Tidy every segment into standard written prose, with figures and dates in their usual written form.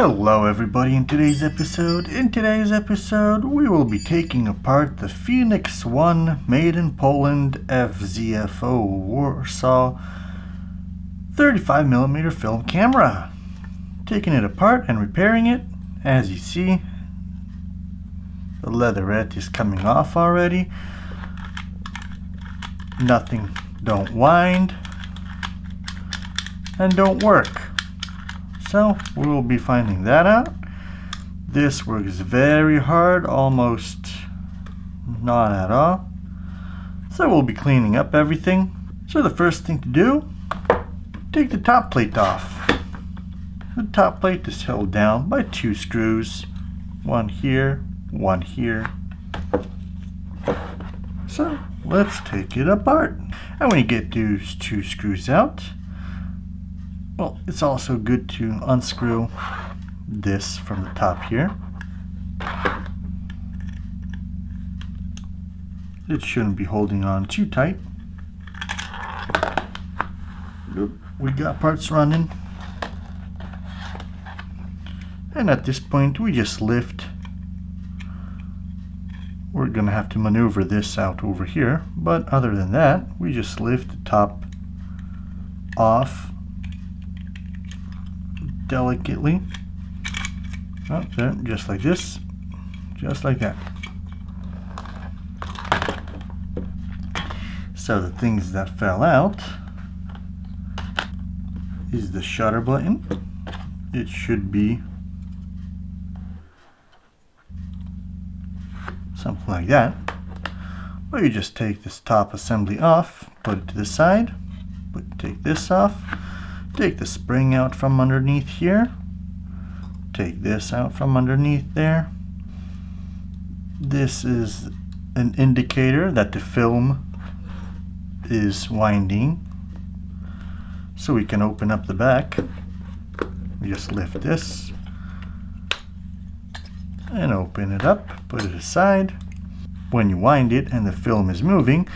Hello everybody. In today's episode we will be taking apart the Fenix 1 made in Poland FZFO Warsaw 35mm film camera. Taking it apart and repairing it. As you see, the leatherette is coming off already. Nothing don't wind and don't work. So we will be finding that out. This works very hard, almost not at all. So we'll be cleaning up everything. So the first thing to do, take the top plate off. The top plate is held down by 2 screws. One here, one here. So let's take it apart. And when you get those 2 screws out, well, it's also good to unscrew this from the top here. It shouldn't be holding on too tight. We got parts running. And at this point, we just lift. We're going to have to maneuver this out over here. But other than that, we just lift the top off delicately. Oh, there, just like this, just like that. So the things that fell out is the shutter button. It should be something like that. Or you just take this top assembly off, put it to the side, take this off. Take the spring out from underneath here. Take this out from underneath there. This is an indicator that the film is winding. So we can open up the back. We just lift this and open it up, put it aside. When you wind it and the film is moving,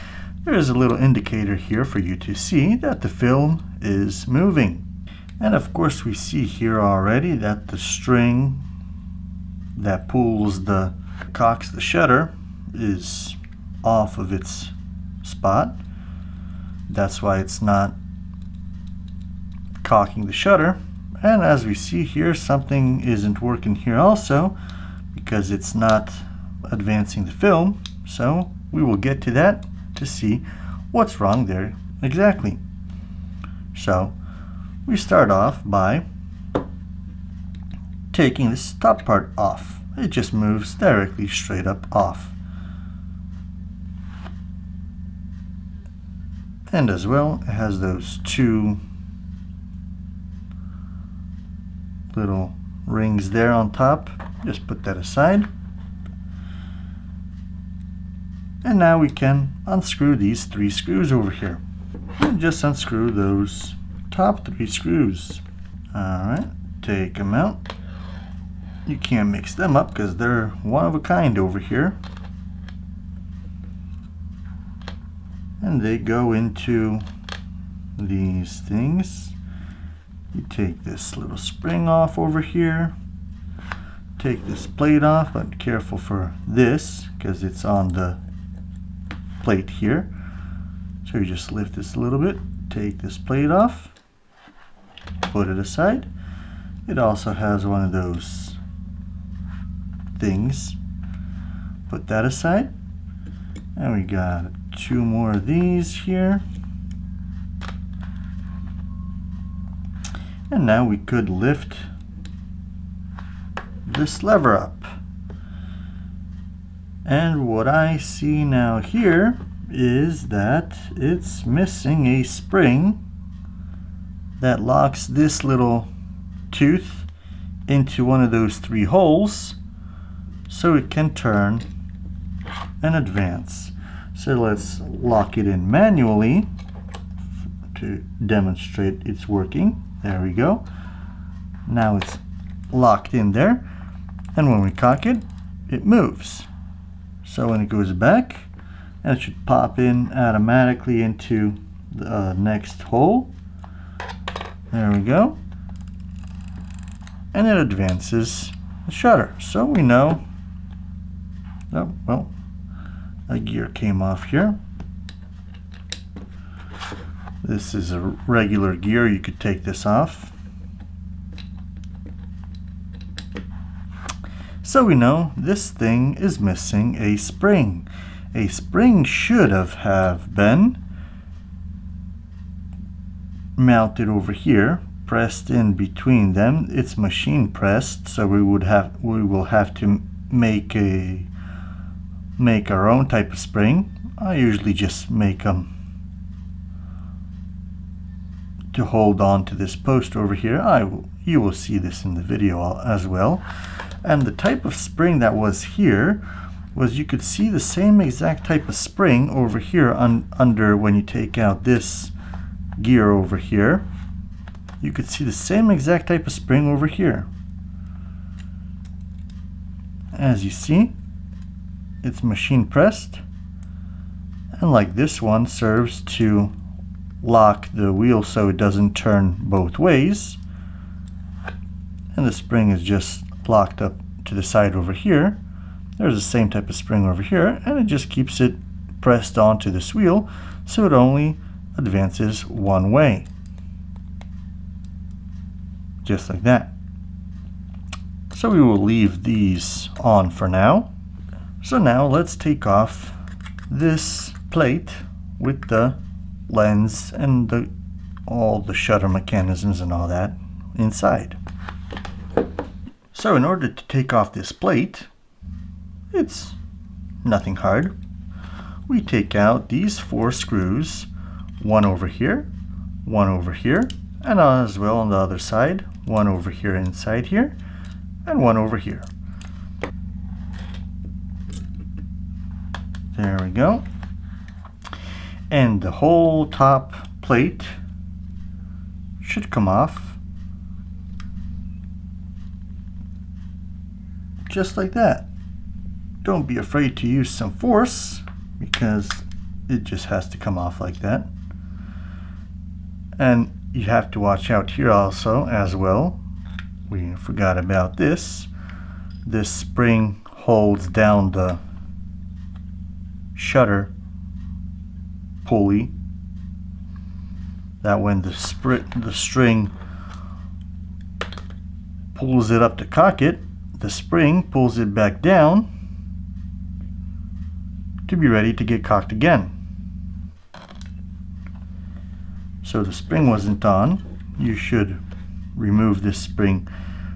there is a little indicator here for you to see that the film is moving. And of course we see here already that the string that cocks the shutter is off of its spot. That's why it's not cocking the shutter. And as we see here, something isn't working here also because it's not advancing the film. So we will get to that to see what's wrong there exactly. So we start off by taking this top part off. It just moves directly straight up off. And as well, it has those 2 little rings there on top. Just put that aside. And now we can unscrew these 3 screws over here. And just unscrew those top 3 screws. Alright, take them out. You can't mix them up because they're one of a kind over here. And they go into these things. You take this little spring off over here. Take this plate off, but careful for this because it's on the plate here. So you just lift this a little bit, take this plate off, put it aside. It also has one of those things. Put that aside. And we got 2 more of these here. And now we could lift this lever up. And what I see now here is that it's missing a spring that locks this little tooth into one of those 3 holes so it can turn and advance. So let's lock it in manually to demonstrate it's working. There we go. Now it's locked in there, and when we cock it, it moves. So when it goes back, and it should pop in automatically into the next hole. There we go. and it advances the shutter. So we know, oh, well, a gear came off here. This is a regular gear, you could take this off. So we know this thing is missing a spring. A spring should have been mounted over here, pressed in between them. It's machine pressed, so we will have to make our own type of spring. I usually just make them to hold on to this post over here. You will see this in the video as well. And the type of spring that was here was, you could see the same exact type of spring over here under when you take out this gear over here. You could see the same exact type of spring over here. As you see, it's machine pressed, and like this one serves to lock the wheel so it doesn't turn both ways, and the spring is just locked up to the side over here. There's the same type of spring over here, and it just keeps it pressed onto this wheel so it only advances one way, just like that. So we will leave these on for now. So now let's take off this plate with the lens and all the shutter mechanisms and all that inside. So in order to take off this plate, it's nothing hard. We take out these 4 screws, one over here, and as well on the other side, one over here inside here, and one over here. There we go. And the whole top plate should come off just like that. Don't be afraid to use some force, because it just has to come off like that. And you have to watch out here also as well. We forgot about this. This spring holds down the shutter pulley, that when the string pulls it up to cock it, the spring pulls it back down to be ready to get cocked again. So the spring wasn't on. You should remove this spring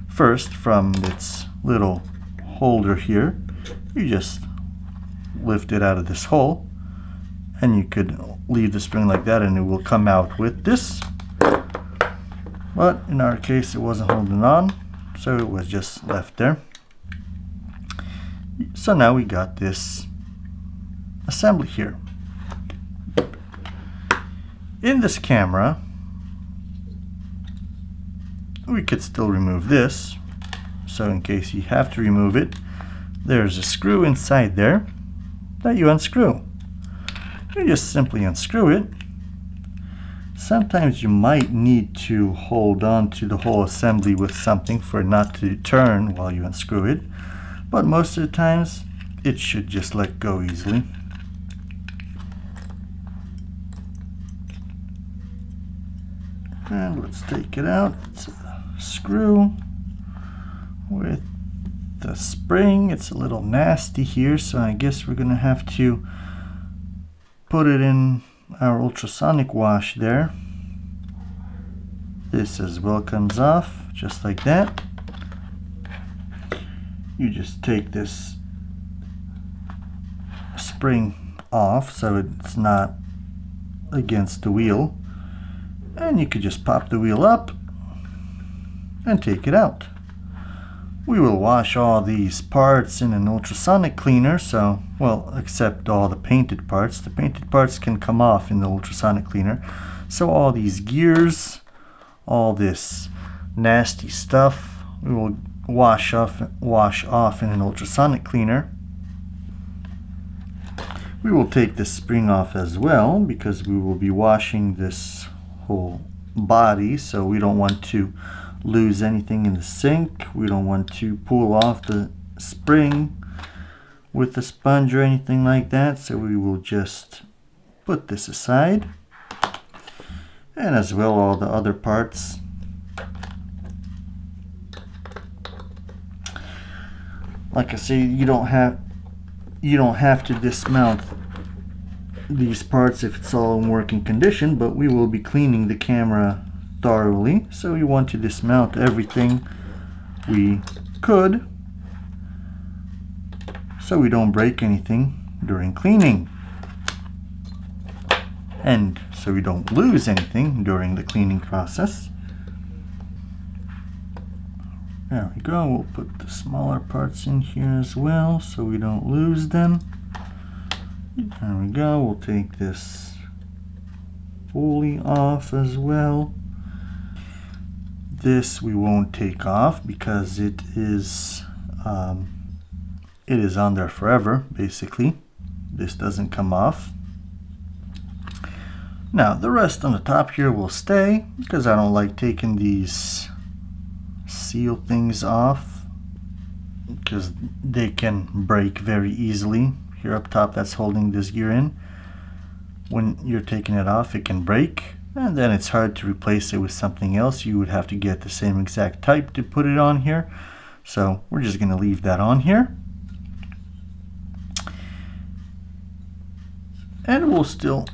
first from its little holder here. You just lift it out of this hole, and you could leave the spring like that and it will come out with this. But in our case it wasn't holding on, so it was just left there. So now we got this assembly here. In this camera we could still remove this, so in case you have to remove it, there's a screw inside there that you unscrew. You just simply unscrew it. Sometimes you might need to hold on to the whole assembly with something for it not to turn while you unscrew it, but most of the times it should just let go easily. And let's take it out. It's a screw with the spring. It's a little nasty here, so I guess we're gonna have to put it in our ultrasonic wash there. This as well comes off just like that. You just take this spring off so it's not against the wheel, and you could just pop the wheel up and take it out. We will wash all these parts in an ultrasonic cleaner, so, well, except all the painted parts. The painted parts can come off in the ultrasonic cleaner. So all these gears, all this nasty stuff, we will wash off in an ultrasonic cleaner. We will take this spring off as well, because we will be washing this whole body, so we don't want to lose anything in the sink. We don't want to pull off the spring with the sponge or anything like that, so we will just put this aside. And as well all the other parts. Like I say, you don't have to dismount these parts if it's all in working condition, but we will be cleaning the camera thoroughly, so we want to dismount everything we could so we don't break anything during cleaning, and so we don't lose anything during the cleaning process. There we go. We'll put the smaller parts in here as well so we don't lose them. There we go. We'll take this fully off as well. This we won't take off because it is on there forever, basically. This doesn't come off. Now the rest on the top here will stay because I don't like taking these seal things off because they can break very easily. Here up top, that's holding this gear in. When you're taking it off, it can break, and then it's hard to replace it with something else. You would have to get the same exact type to put it on here, so we're just going to leave that on here. And we'll still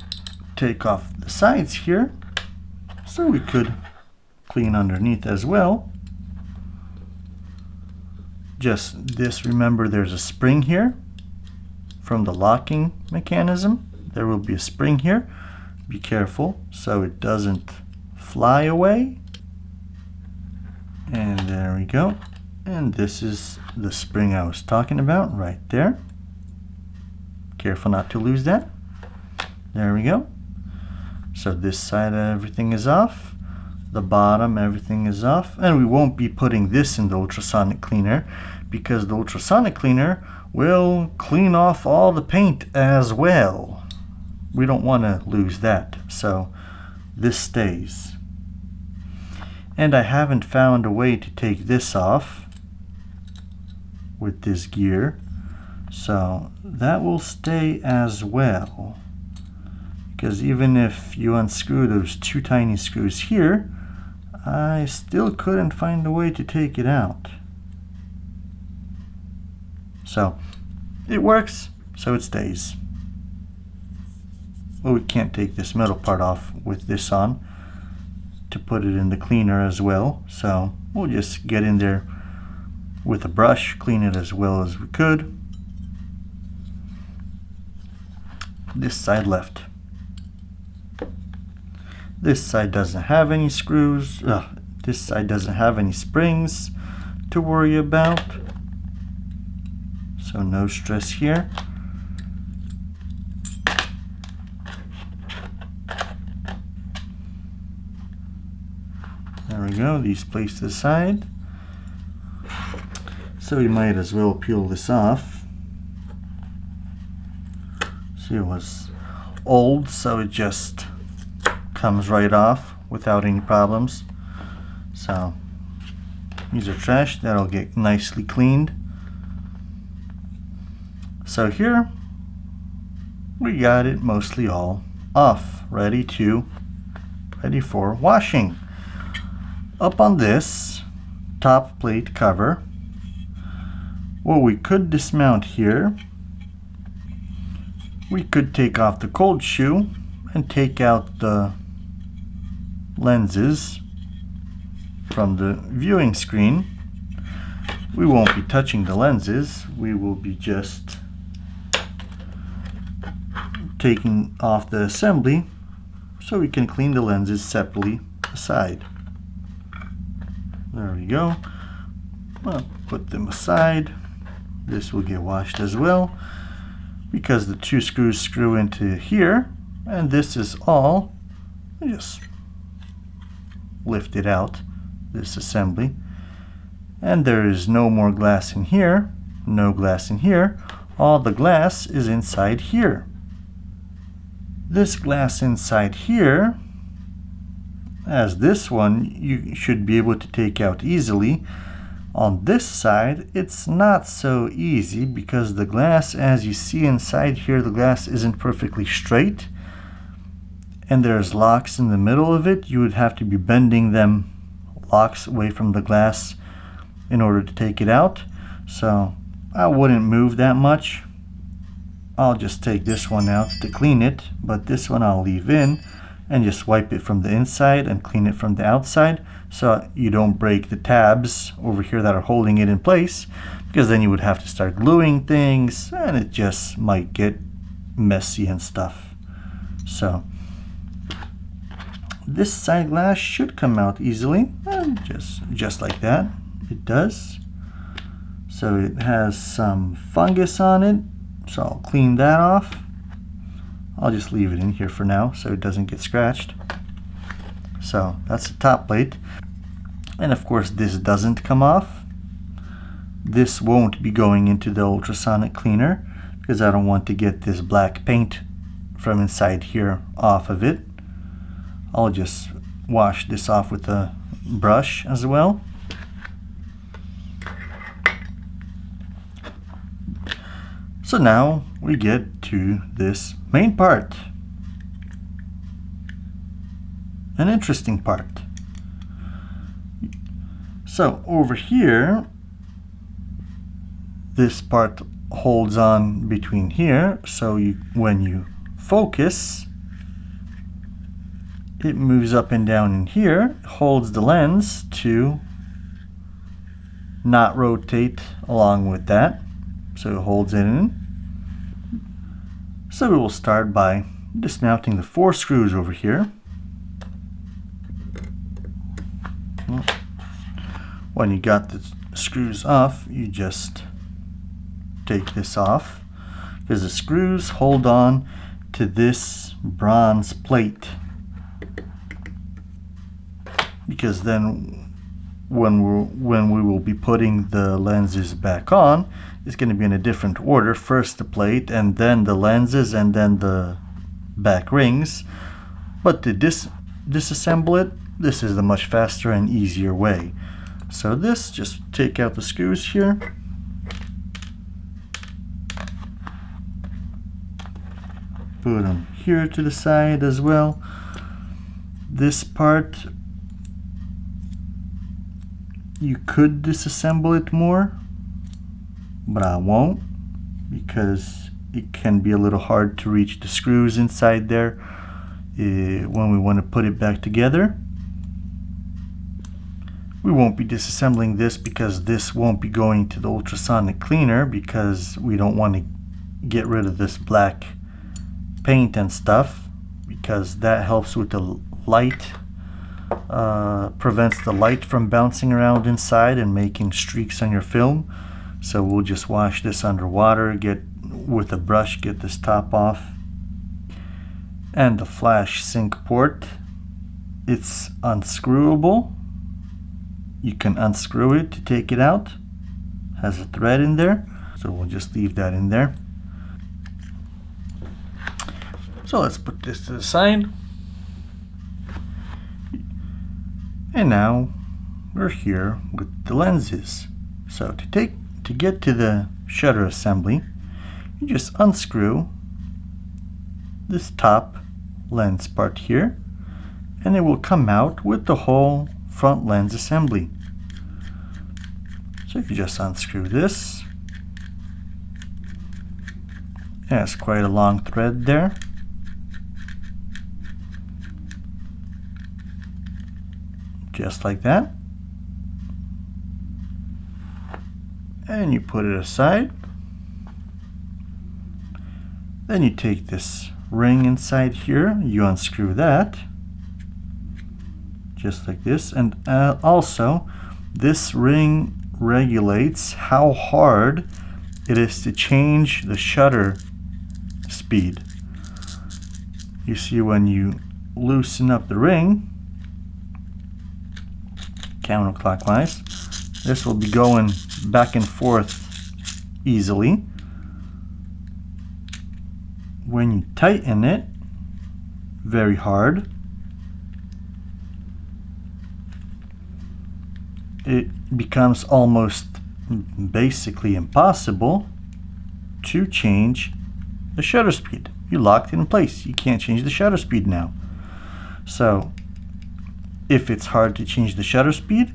take off the sides here so we could clean underneath as well. Just this, remember there's a spring here from the locking mechanism. There will be a spring here. Be careful so it doesn't fly away. And there we go. And this is the spring I was talking about right there. Careful not to lose that. There we go. So this side everything is off. The bottom everything is off. And we won't be putting this in the ultrasonic cleaner because the ultrasonic cleaner will clean off all the paint as well. We don't want to lose that, so this stays. And I haven't found a way to take this off with this gear, so that will stay as well. Because even if you unscrew those two tiny screws here, I still couldn't find a way to take it out. So it works, so it stays. Well, we can't take this metal part off with this on to put it in the cleaner as well, so we'll just get in there with a brush, clean it as well as we could. This side left. This side doesn't have any screws. This side doesn't have any springs to worry about, so no stress here. There we go, these placed aside. So we might as well peel this off. See, it was old, so it just comes right off without any problems. So these are trash, that'll get nicely cleaned. So here we got it mostly all off, ready for washing. Up on this top plate cover, well, we could dismount here. We could take off the cold shoe and take out the lenses from the viewing screen. We won't be touching the lenses. We will be just taking off the assembly so we can clean the lenses separately aside. There we go. Well, put them aside. This will get washed as well because the two screws screw into here, and this is all. Just lift it out, this assembly, and there is no more glass in here, no glass in here. All the glass is inside here. This glass inside here as this one you should be able to take out easily. On this side, it's not so easy because the glass, as you see inside here, the glass isn't perfectly straight. And there's locks in the middle of it. You would have to be bending them locks away from the glass in order to take it out. So I wouldn't move that much. I'll just take this one out to clean it, but this one I'll leave in and just wipe it from the inside and clean it from the outside so you don't break the tabs over here that are holding it in place, because then you would have to start gluing things and it just might get messy and stuff. So this side glass should come out easily, and just like that it does. So it has some fungus on it, so I'll clean that off. I'll just leave it in here for now so it doesn't get scratched. So that's the top plate, and of course this doesn't come off. This won't be going into the ultrasonic cleaner because I don't want to get this black paint from inside here off of it. I'll just wash this off with a brush as well. So now we get to this main part. An interesting part. So over here, this part holds on between here, so when you focus, it moves up and down in here, holds the lens to not rotate along with that, so it holds it in. So we will start by dismounting the 4 screws over here. When you got the screws off, you just take this off, because the screws hold on to this bronze plate. Because then when we will be putting the lenses back on, it's going to be in a different order. First the plate, and then the lenses, and then the back rings. But to disassemble it, this is the much faster and easier way. So this, just take out the screws here. Put them here to the side as well. This part, you could disassemble it more, but I won't, because it can be a little hard to reach the screws inside there when we want to put it back together. We won't be disassembling this because this won't be going to the ultrasonic cleaner, because we don't want to get rid of this black paint and stuff, because that helps with the light, prevents the light from bouncing around inside and making streaks on your film. So we'll just wash this underwater, with a brush, get this top off. And the flash sync port, it's unscrewable. You can unscrew it to take it out. Has a thread in there, so we'll just leave that in there. So let's put this to the side. And now we're here with the lenses. So to get to the shutter assembly, you just unscrew this top lens part here, and it will come out with the whole front lens assembly. So you just unscrew this. And it's quite a long thread there. Just like that. And you put it aside. Then you take this ring inside here, you unscrew that, just like this. And also, this ring regulates how hard it is to change the shutter speed. You see, when you loosen up the ring counterclockwise, this will be going back and forth easily. When you tighten it very hard, it becomes almost basically impossible to change the shutter speed. You locked it in place. You can't change the shutter speed now. So if it's hard to change the shutter speed,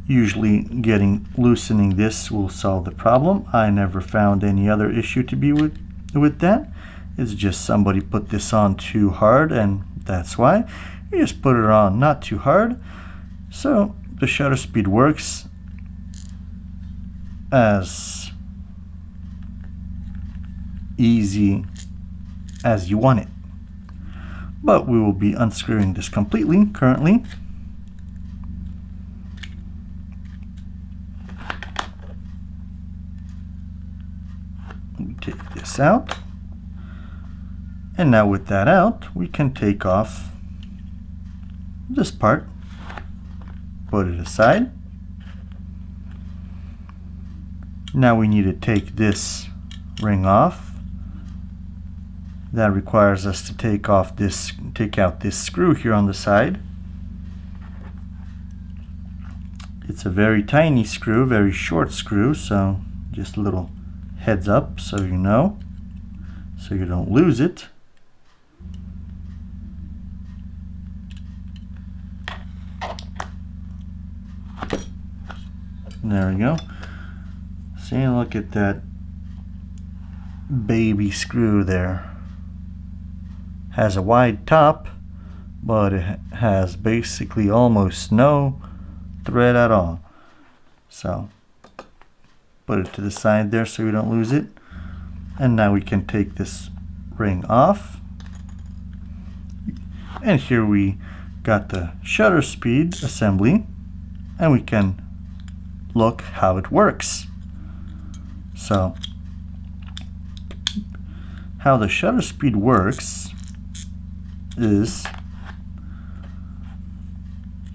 usually loosening this will solve the problem. I never found any other issue to be with that. It's just somebody put this on too hard, and that's why. You just put it on not too hard, so the shutter speed works as easy as you want it. But we will be unscrewing this completely currently. Take this out, and now with that out, we can take off this part, put it aside. Now we need to take this ring off. That requires us to take out this screw here on the side. It's a very tiny screw, very short screw, so just a little heads up so you know, so you don't lose it. There we go. See, look at that baby screw there. Has a wide top, but it has basically almost no thread at all. So put it to the side there so we don't lose it. And now we can take this ring off. And here we got the shutter speed assembly, and we can look how it works. So how the shutter speed works is,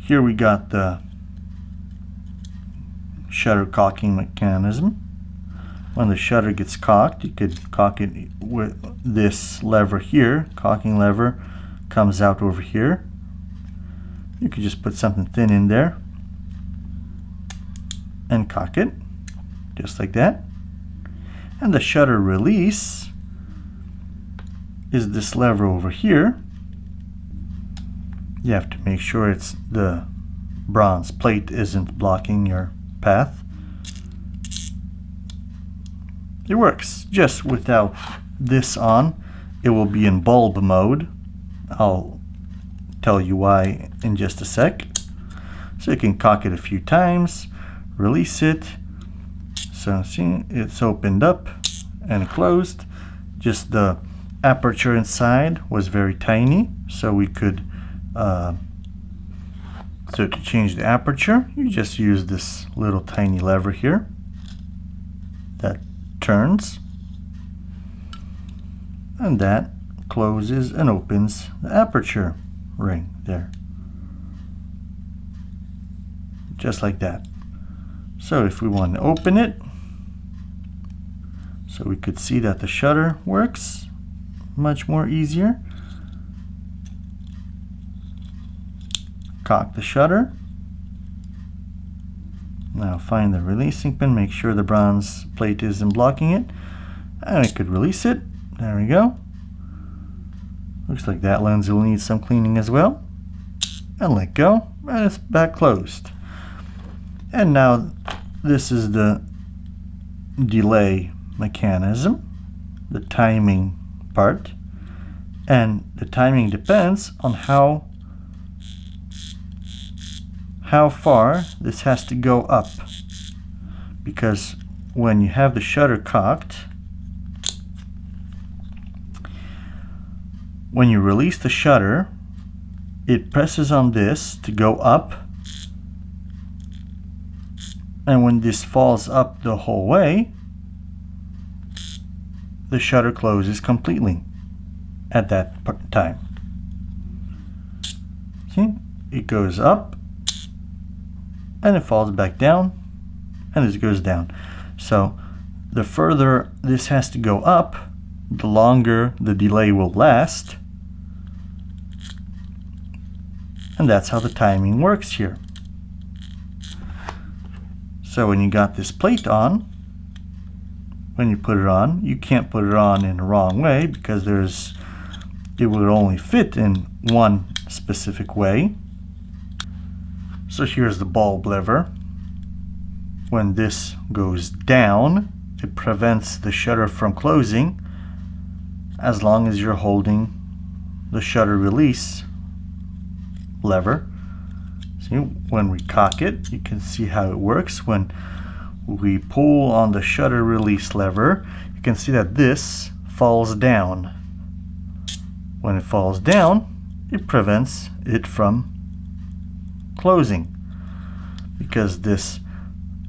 here we got the shutter cocking mechanism. When the shutter gets cocked, you could cock it with this lever here. Cocking lever comes out over here. You could just put something thin in there and cock it just like that. And the shutter release is this lever over here. You have to make sure it's the bronze plate isn't blocking your path. It works. Just without this on, it will be in bulb mode. I'll tell you why in just a sec. So you can cock it a few times, release it. So see, it's opened up and closed. Just the aperture inside was very tiny, so we could so to change the aperture, you just use this little tiny lever here that turns, and that closes and opens the aperture ring there, just like that. So if we want to open it, so we could see that the shutter works much more easier. Cock the shutter. Now find the releasing pin, make sure the bronze plate isn't blocking it, and we could release it. There we go. Looks like that lens will need some cleaning as well. And let go, and it's back closed. And now this is the delay mechanism, the timing part, and the timing depends on how far this has to go up, because when you have the shutter cocked, when you release the shutter, it presses on this to go up, and when this falls up the whole way, the shutter closes completely at that time. See, it goes up and it falls back down, and it goes down. So the further this has to go up, the longer the delay will last, and that's how the timing works here. So when you got this plate on, when you put it on, you can't put it on in the wrong way because it would only fit in one specific way. So here's the bulb lever. When this goes down, it prevents the shutter from closing as long as you're holding the shutter release lever. See, when we cock it, you can see how it works. When we pull on the shutter release lever, you can see that this falls down. When it falls down, it prevents it from closing because this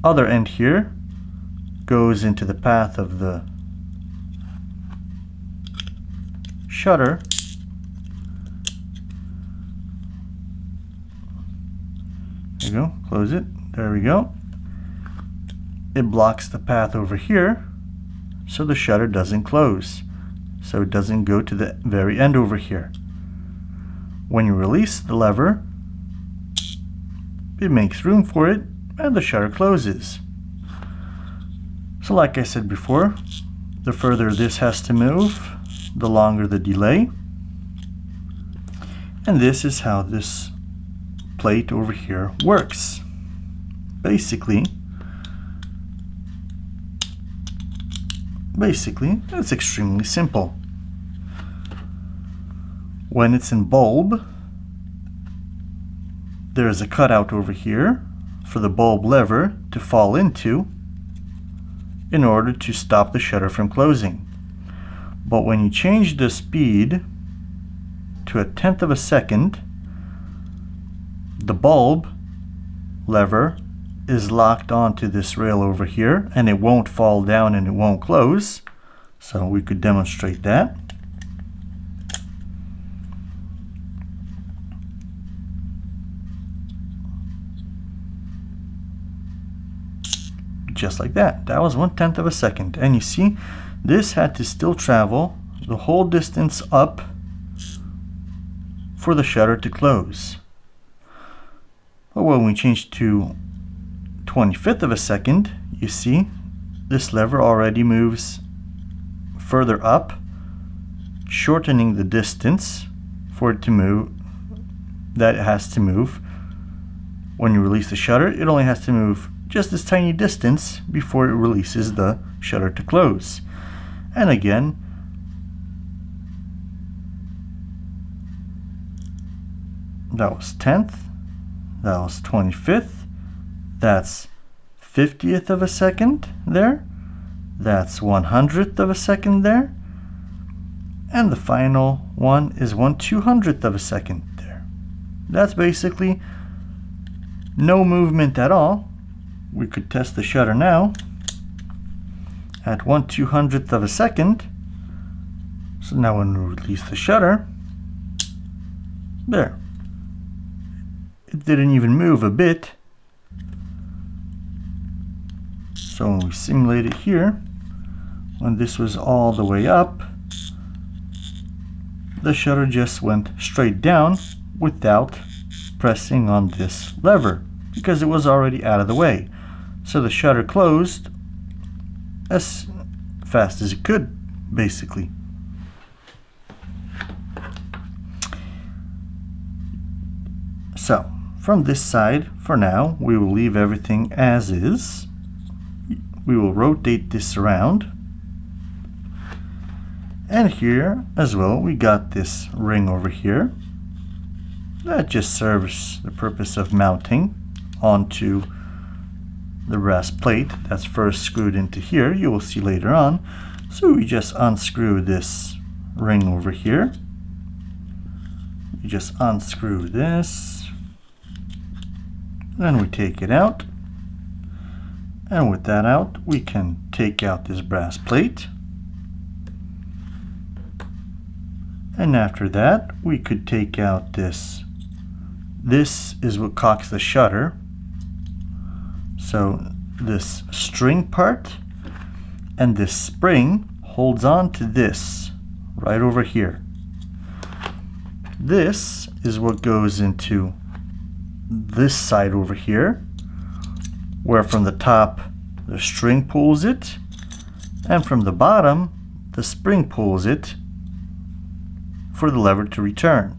other end here goes into the path of the shutter. There you go, close it, there we go. It blocks the path over here so the shutter doesn't close, so it doesn't go to the very end over here. When you release the lever, it makes room for it and the shutter closes. So like I said before, the further this has to move, the longer the delay. And this is how this plate over here works. Basically, it's extremely simple. When it's in bulb, there is a cutout over here for the bulb lever to fall into in order to stop the shutter from closing. But when you change the speed to 1/10 of a second, the bulb lever is locked onto this rail over here and it won't fall down and it won't close. So we could demonstrate that. Just like that. That was 1/10 of a second. And you see, this had to still travel the whole distance up for the shutter to close. But when we change to 1/25 of a second, you see this lever already moves further up, shortening the distance for it to move, that it has to move. When you release the shutter, it only has to move just this tiny distance before it releases the shutter to close. And again, that was 10th, that was 25th, that's 50th of a second there, that's 100th of a second there, and the final one is 1/200th of a second there. That's basically no movement at all. We could test the shutter now at 1/200th of a second. So now when we release the shutter, there, it didn't even move a bit. So when we simulate it here, when this was all the way up, the shutter just went straight down without pressing on this lever because it was already out of the way. So the shutter closed as fast as it could, basically. So from this side, for now, we will leave everything as is. We will rotate this around. And here as well, we got this ring over here. That just serves the purpose of mounting onto the brass plate that's first screwed into here. You will see later on. So we just unscrew this ring over here. We just unscrew this. Then we take it out. And with that out, we can take out this brass plate. And after that, we could take out this. This is what cocks the shutter. So this string part and this spring holds on to this right over here. This is what goes into this side over here, where from the top the string pulls it, and from the bottom the spring pulls it for the lever to return.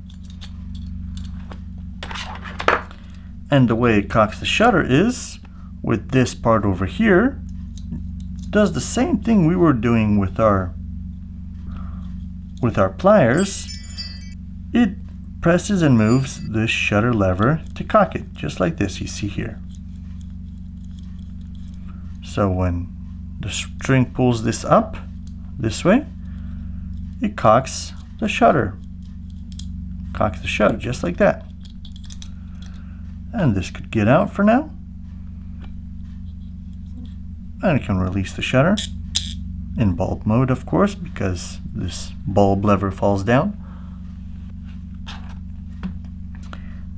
And the way it cocks the shutter is with this part over here, does the same thing we were doing with our pliers. It presses and moves this shutter lever to cock it, just like this you see here. So when the string pulls this up this way, it cocks the shutter. Cocks the shutter just like that. And this could get out for now. And it can release the shutter in bulb mode, of course, because this bulb lever falls down.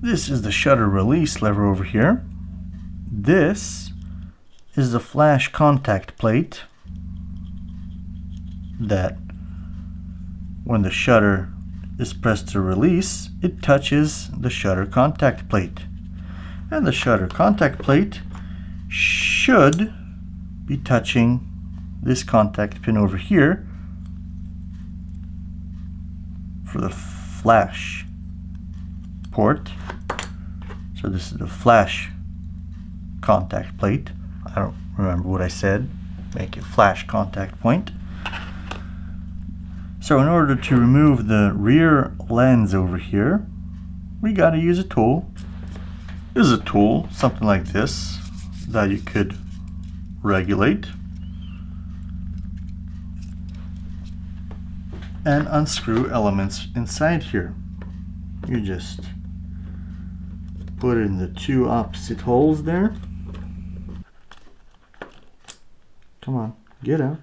This is the shutter release lever over here. This is the flash contact plate that when the shutter is pressed to release, it touches the shutter contact plate. And the shutter contact plate should be touching this contact pin over here for the flash port. So this is the flash contact plate. I don't remember what I said. Make it flash contact point. So in order to remove the rear lens over here, we got to use a tool. This is a tool, something like this, that you could regulate and unscrew elements inside here. You just put it in the two opposite holes there. Come on, get out.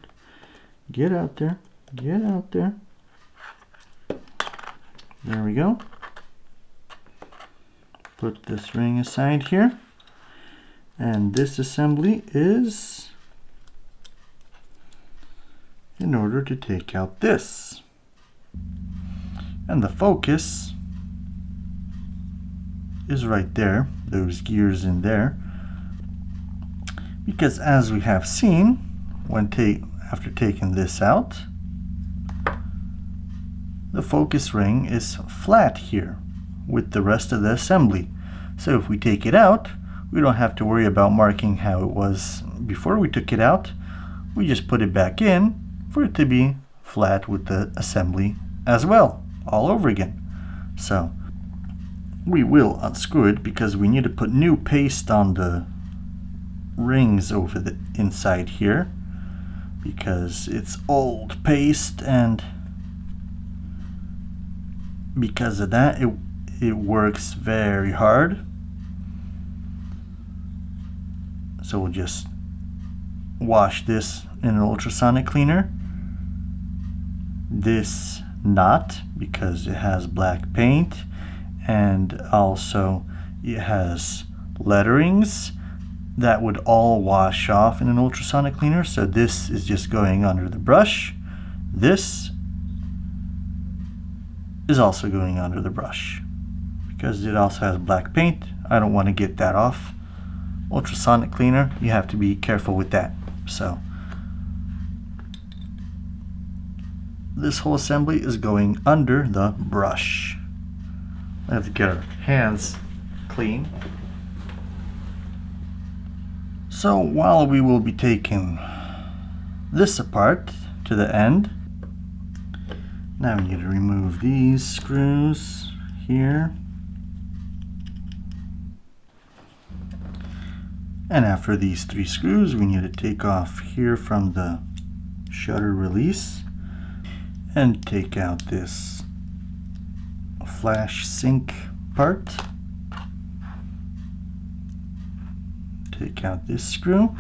Get out there. Get out there. There we go. Put this ring aside here. And this assembly is in order to take out this. And the focus is right there, those gears in there. Because as we have seen, after taking this out, the focus ring is flat here with the rest of the assembly. So if we take it out, we don't have to worry about marking how it was before we took it out. We just put it back in for it to be flat with the assembly as well, all over again. So we will unscrew it because we need to put new paste on the rings over the inside here, because it's old paste, and because of that it works very hard. So we'll just wash this in an ultrasonic cleaner. This not, because it has black paint, and also it has letterings that would all wash off in an ultrasonic cleaner. So this is just going under the brush. This is also going under the brush because it also has black paint. I don't want to get that off. Ultrasonic cleaner, you have to be careful with that. So this whole assembly is going under the brush. I have to get our hands clean. So while we will be taking this apart to the end, now we need to remove these screws here. And after these 3 screws, we need to take off here from the shutter release and take out this flash sync part. Take out this screw.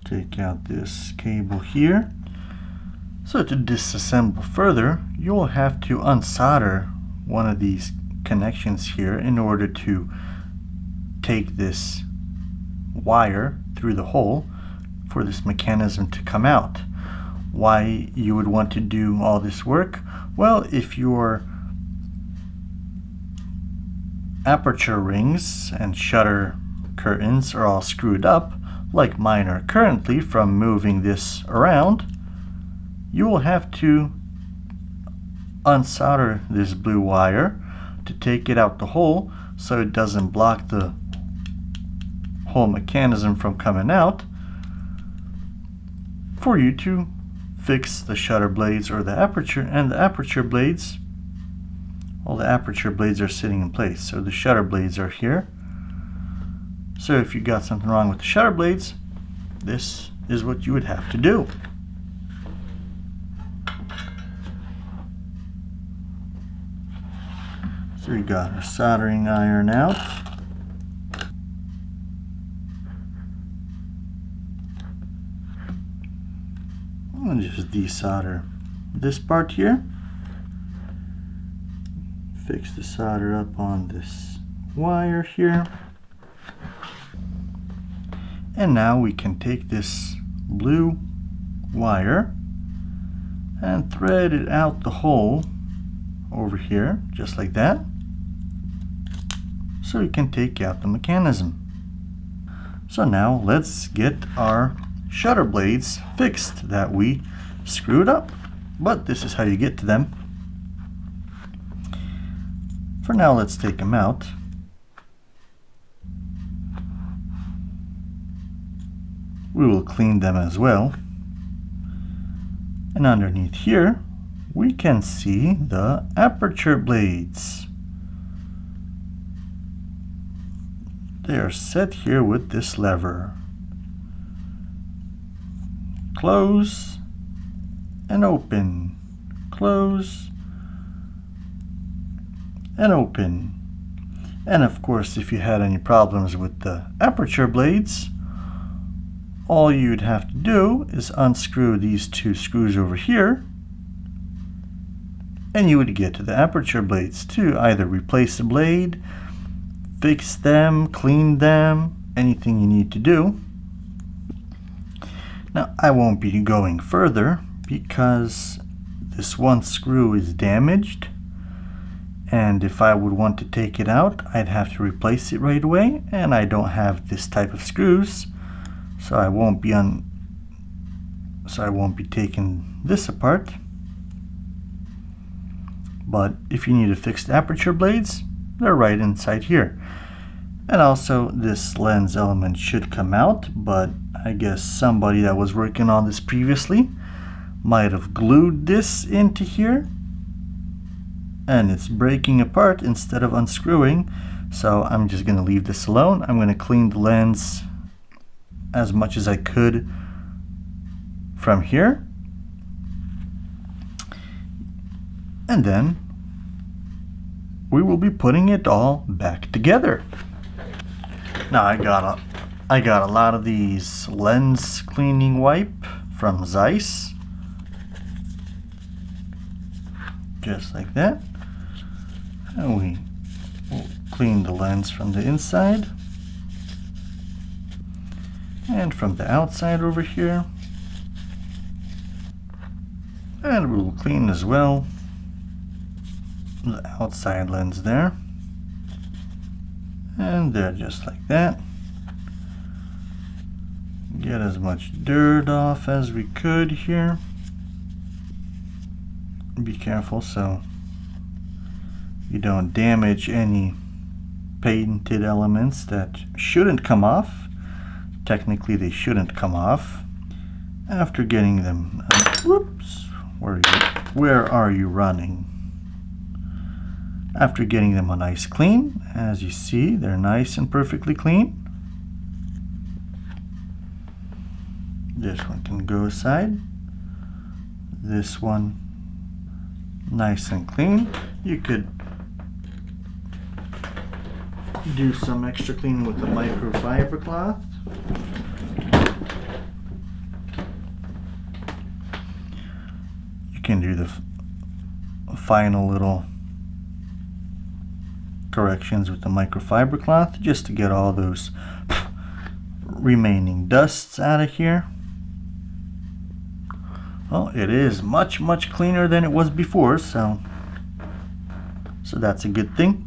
Take out this cable here. So to disassemble further, you will have to unsolder one of these connections here in order to take this wire through the hole for this mechanism to come out. Why you would want to do all this work? Well, if your aperture rings and shutter curtains are all screwed up, like mine are currently from moving this around, you will have to unsolder this blue wire to take it out the hole so it doesn't block the whole mechanism from coming out, for you to fix the shutter blades or the aperture. And the aperture blades, all the aperture blades are sitting in place, so the shutter blades are here. So if you got something wrong with the shutter blades, this is what you would have to do. So we got our soldering iron out. And just desolder this part here. Fix the solder up on this wire here. And now we can take this blue wire and thread it out the hole over here, just like that, so we can take out the mechanism. So now let's get our shutter blades fixed that we screwed up. But this is how you get to them. For now, let's take them out. We will clean them as well. And underneath here, we can see the aperture blades. They are set here with this lever. Close and open. Close and open. And of course, if you had any problems with the aperture blades, all you'd have to do is unscrew these two screws over here, and you would get to the aperture blades to either replace the blade, fix them, clean them, anything you need to do. Now, I won't be going further because this one screw is damaged, and if I would want to take it out, I'd have to replace it right away, and I don't have this type of screws, so I won't be taking this apart. But if you need to fix the aperture blades, they're right inside here. And also, this lens element should come out, but I guess somebody that was working on this previously might have glued this into here, and it's breaking apart instead of unscrewing. So I'm just going to leave this alone. I'm going to clean the lens as much as I could from here, and then we will be putting it all back together. Now I got a lot of these lens cleaning wipe from Zeiss, just like that, and we will clean the lens from the inside and from the outside over here, and we will clean as well the outside lens there, and there, just like that. Get as much dirt off as we could here. Be careful so you don't damage any painted elements that shouldn't come off. Technically, they shouldn't come off. After getting them, whoops, where are you running? After getting them a nice clean, as you see, they're nice and perfectly clean. This one can go aside. This one, nice and clean. You could do some extra cleaning with the microfiber cloth. You can do the final little corrections with the microfiber cloth just to get all those remaining dusts out of here. Well, it is much cleaner than it was before, so that's a good thing.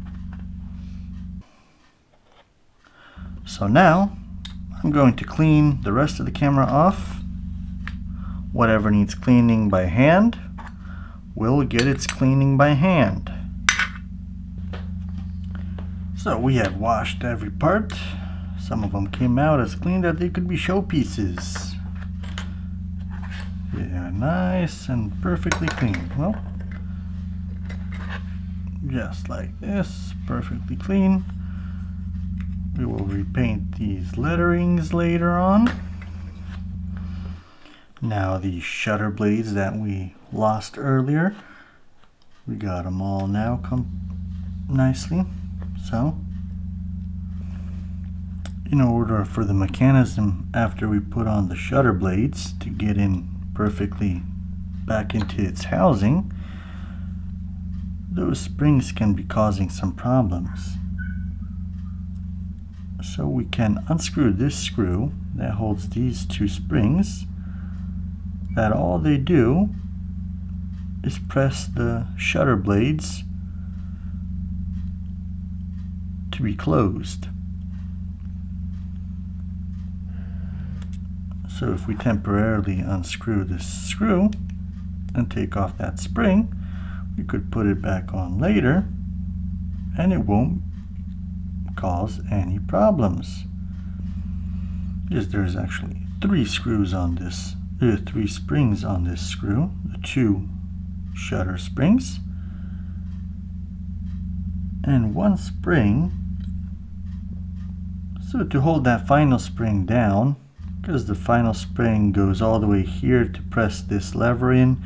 So now I'm going to clean the rest of the camera off. Whatever needs cleaning by hand will get its cleaning by hand. So we have washed every part. Some of them came out as clean that they could be showpieces. Yeah, nice and perfectly clean. Well, just like this, perfectly clean. We will repaint these letterings later on. Now the shutter blades that we lost earlier, we got them all now nicely. So, in order for the mechanism after we put on the shutter blades to get in perfectly back into its housing, those springs can be causing some problems. So we can unscrew this screw that holds these two springs, that all they do is press the shutter blades to be closed. So if we temporarily unscrew this screw and take off that spring, we could put it back on later and it won't cause any problems. Because there's actually three springs on this screw, the two shutter springs, and one spring. So to hold that final spring down, because the final spring goes all the way here to press this lever in,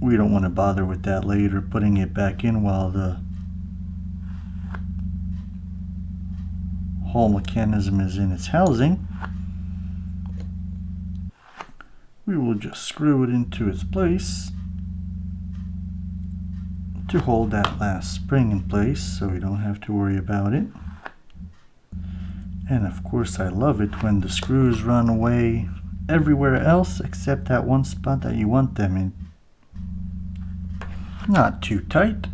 we don't want to bother with that later, putting it back in while the whole mechanism is in its housing. We will just screw it into its place to hold that last spring in place, so we don't have to worry about it. And of course I love it when the screws run away everywhere else except that one spot that you want them in. Not too tight,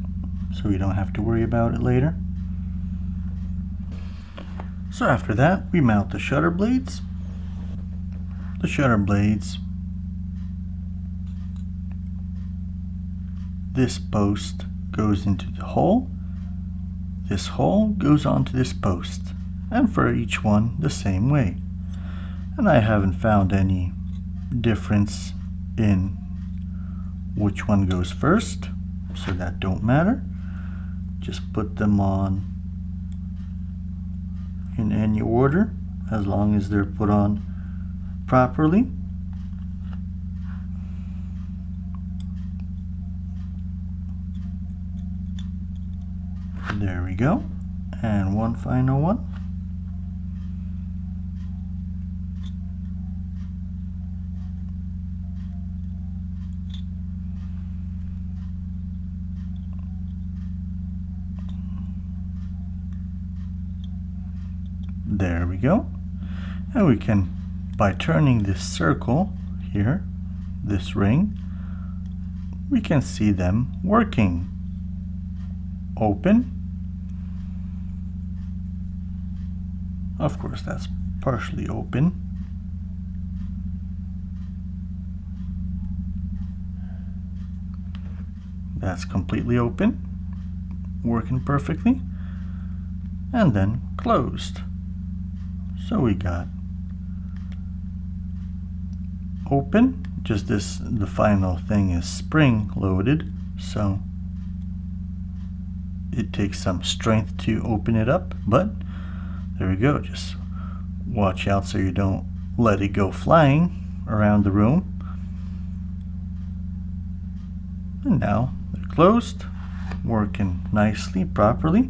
so you don't have to worry about it later. So after that, we mount the shutter blades. The shutter blades, this post goes into the hole, this hole goes onto this post, and for each one the same way. And I haven't found any difference in which one goes first, so that don't matter. Just put them on in any order as long as they're put on properly. There we go. And one final one. There we go. And we can, by turning this circle here, this ring, we can see them working. Open. Of course, that's partially open. That's completely open, working perfectly, and then closed. So we got open, just this, the final thing is spring loaded, so it takes some strength to open it up, but there we go. Just watch out so you don't let it go flying around the room. And now they're closed, working nicely, properly.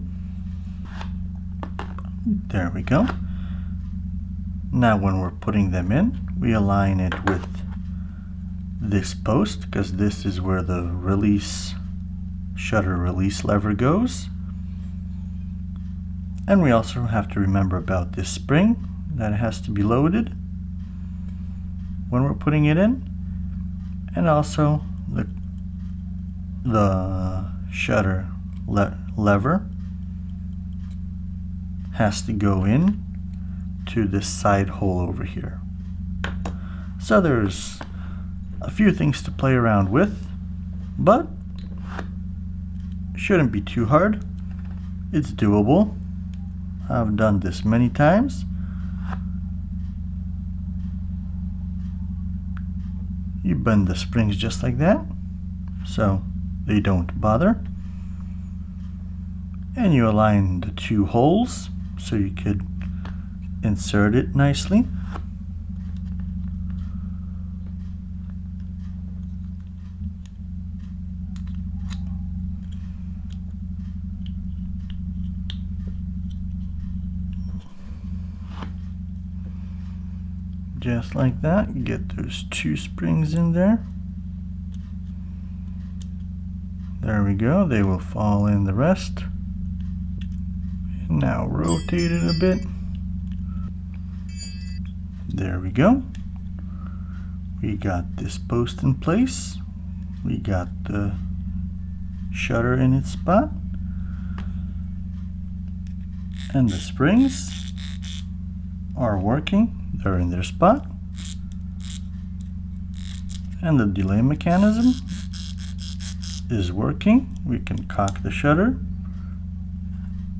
There we go. Now when we're putting them in, we align it with this post, because this is where the shutter release lever goes. And we also have to remember about this spring, that it has to be loaded when we're putting it in, and also the shutter lever has to go in to this side hole over here. So there's a few things to play around with, but shouldn't be too hard. It's doable. I've done this many times. You bend the springs just like that, so they don't bother. And you align the two holes so you could insert it nicely. Just like that, get those two springs in there. There we go, they will fall in the rest. And now rotate it a bit. There we go. We got this post in place. We got the shutter in its spot. And the springs are working. They're in their spot. And the delay mechanism is working. We can cock the shutter,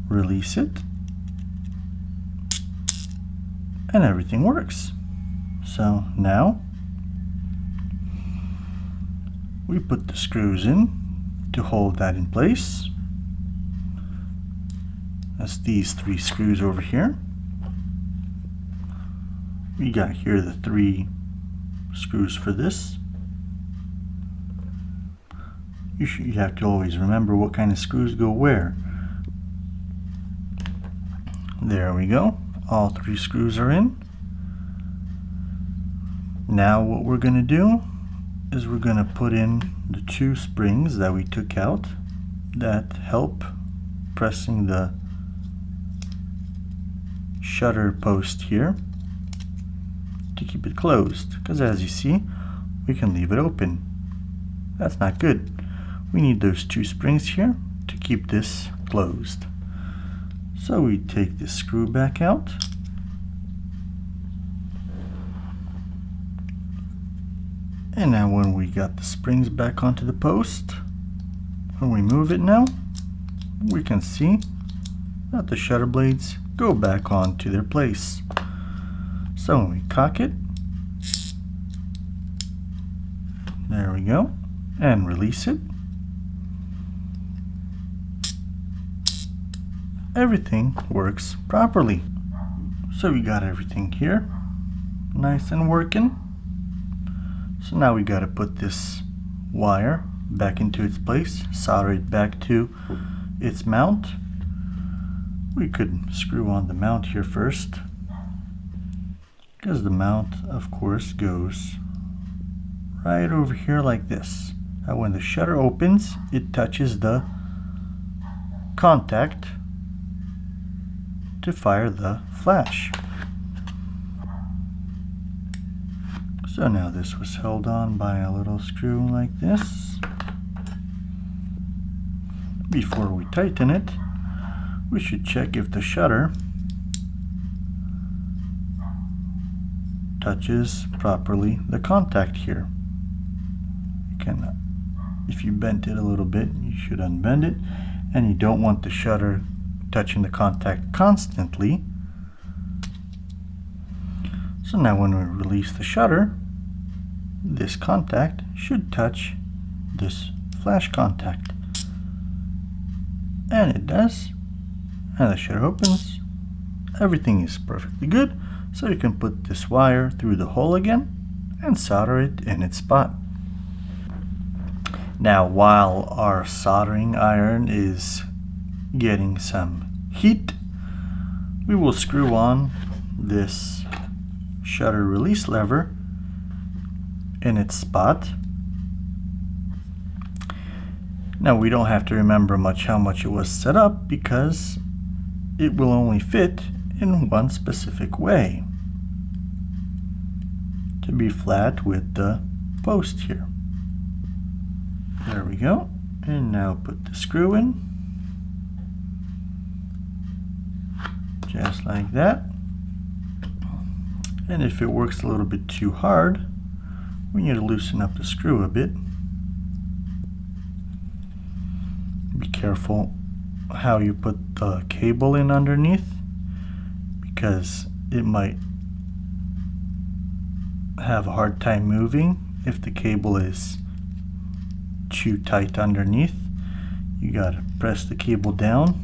release it, and everything works. So now we put the screws in to hold that in place. That's these 3 screws over here. We got here the 3 screws for this. You have to always remember what kind of screws go where. There we go. All 3 screws are in. Now what we're going to do is we're going to put in the 2 springs that we took out that help pressing the shutter post here to keep it closed, because as you see, we can leave it open. That's not good. We need those 2 springs here to keep this closed. So we take this screw back out, and now when we got the springs back onto the post, when we move it now, we can see that the shutter blades go back onto their place. So when we cock it, there we go, and release it, everything works properly. So we got everything here nice and working. So now we got to put this wire back into its place, solder it back to its mount. We could screw on the mount here first, because the mount of course goes right over here like this. Now when the shutter opens, it touches the contact to fire the flash. So now this was held on by a little screw like this. Before we tighten it, we should check if the shutter touches properly the contact here. You can, if you bent it a little bit, you should unbend it, and you don't want the shutter touching the contact constantly. So now when we release the shutter, this contact should touch this flash contact, and it does, and the shutter opens. Everything is perfectly good. So you can put this wire through the hole again and solder it in its spot. Now while our soldering iron is getting some heat, we will screw on this shutter release lever in its spot. Now we don't have to remember how much it was set up, because it will only fit in one specific way, to be flat with the post here. There we go. And now put the screw in just like that. And if it works a little bit too hard, we need to loosen up the screw a bit. Be careful how you put the cable in underneath, because it might have a hard time moving if the cable is too tight underneath. You gotta press the cable down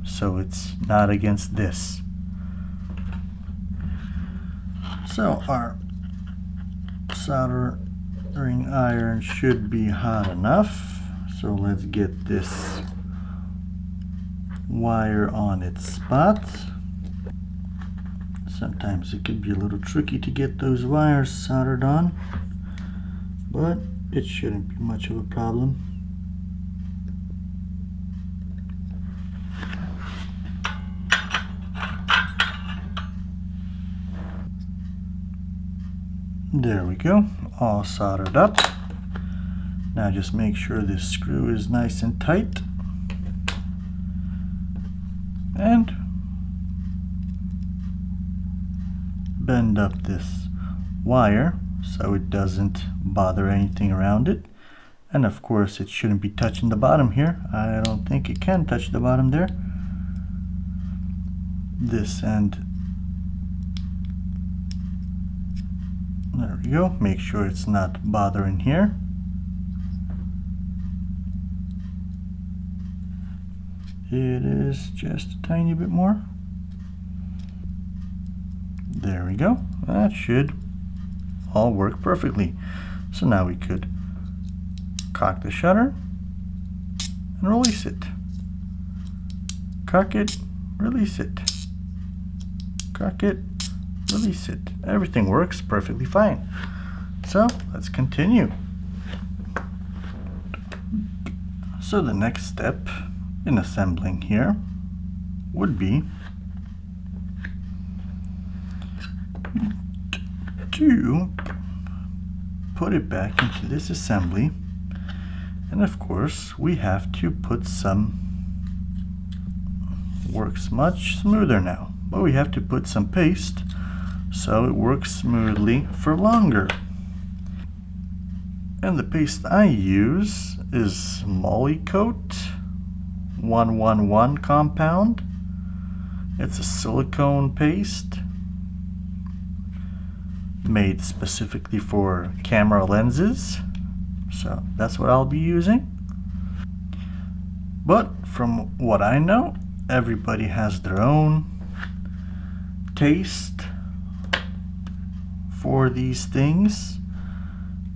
so it's not against this. So our soldering iron should be hot enough. So let's get this wire on its spot. Sometimes it can be a little tricky to get those wires soldered on, but it shouldn't be much of a problem. There we go, all soldered up. Now just make sure this screw is nice and tight, and bend up this wire so it doesn't bother anything around it. And of course it shouldn't be touching the bottom here. I don't think it can touch the bottom there. This end. There we go. Make sure it's not bothering here. It is just a tiny bit more. There we go. That should all work perfectly. So now we could cock the shutter and release it. Cock it, release it. Cock it, release it. Everything works perfectly fine. So let's continue. So the next step in assembling here would be to put it back into this assembly, and of course we have to put some, works much smoother now, but we have to put some paste so it works smoothly for longer. And the paste I use is Molykote 111 compound. It's a silicone paste made specifically for camera lenses, so that's what I'll be using. But from what I know, everybody has their own taste for these things,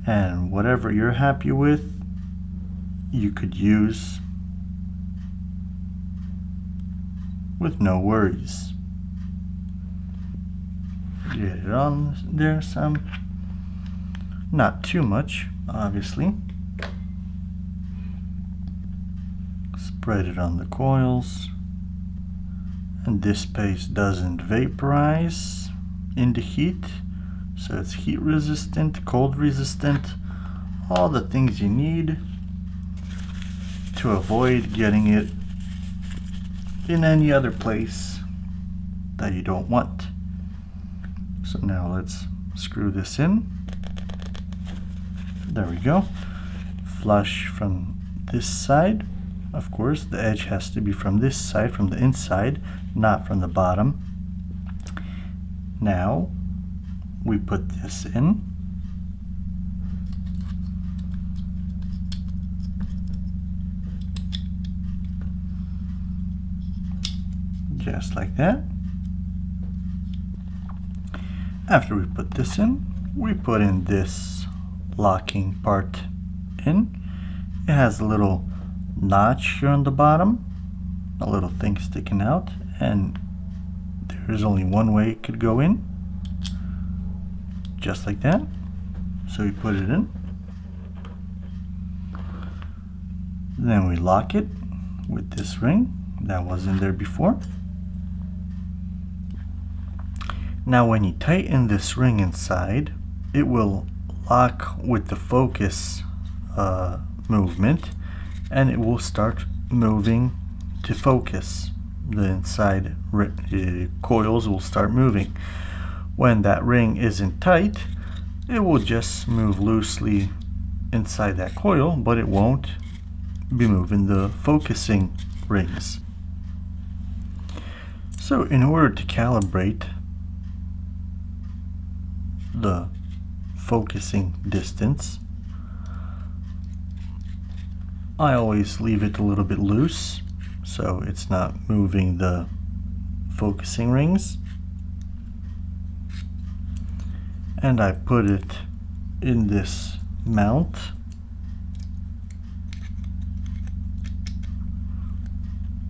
and whatever you're happy with you could use with no worries. Get it on there some, not too much obviously. Spread it on the coils, and this paste doesn't vaporize in the heat, so it's heat resistant, cold resistant, all the things you need to avoid getting it in any other place that you don't want. So now let's screw this in. There we go. Flush from this side. Of course, the edge has to be from this side, from the inside, not from the bottom. Now we put this in. Just like that. After we put this in, we put in this locking part in. It has a little notch here on the bottom, a little thing sticking out, and there's only one way it could go in, just like that. So we put it in, then we lock it with this ring that was in there before. Now when you tighten this ring inside, it will lock with the focus movement, and it will start moving to focus. the inside coils will start moving. When that ring isn't tight, it will just move loosely inside that coil, but it won't be moving the focusing rings. So in order to calibrate the focusing distance, I always leave it a little bit loose so it's not moving the focusing rings, and I put it in this mount.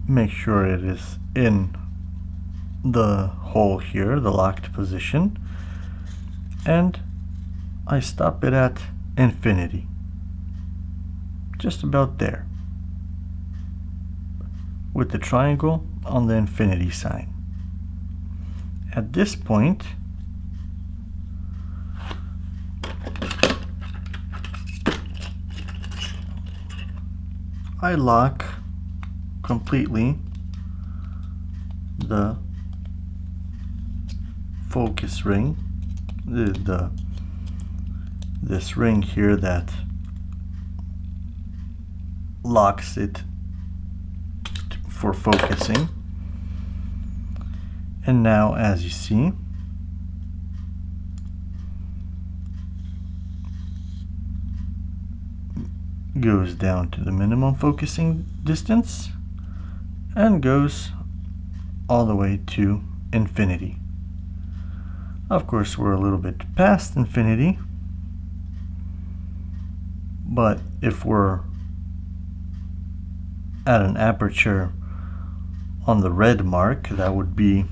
Make sure it is in the hole here, the locked position, and I stop it at infinity, just about there, with the triangle on the infinity sign. At this point, I lock completely the focus ring, this ring here that locks it for focusing. And now, as you see, goes down to the minimum focusing distance and goes all the way to infinity. Of course, we're a little bit past infinity, but if we're at an aperture on the red mark, that would be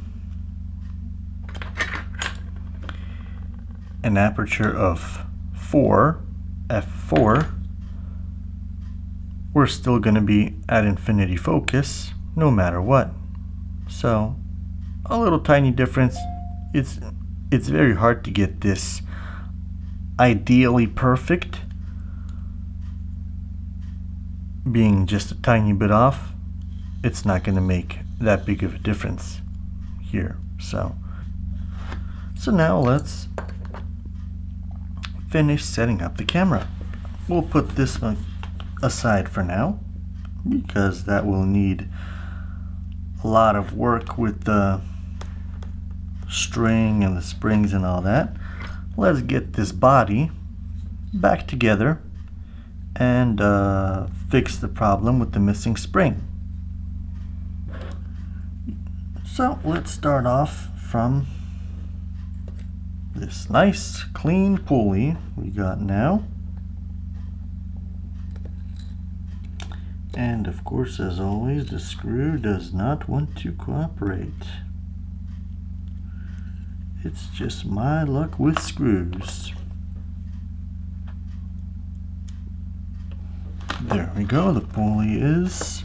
an aperture of 4, f4, we're still going to be at infinity focus no matter what. So a little tiny difference. It's very hard to get this ideally perfect. Being just a tiny bit off, it's not going to make that big of a difference here. So now let's finish setting up the camera. We'll put this one aside for now because that will need a lot of work with the string and the springs and all that. Let's get this body back together and fix the problem with the missing spring. So let's start off from this nice clean pulley we got now. And of course, as always, the screw does not want to cooperate. It's just my luck with screws. There we go, the pulley is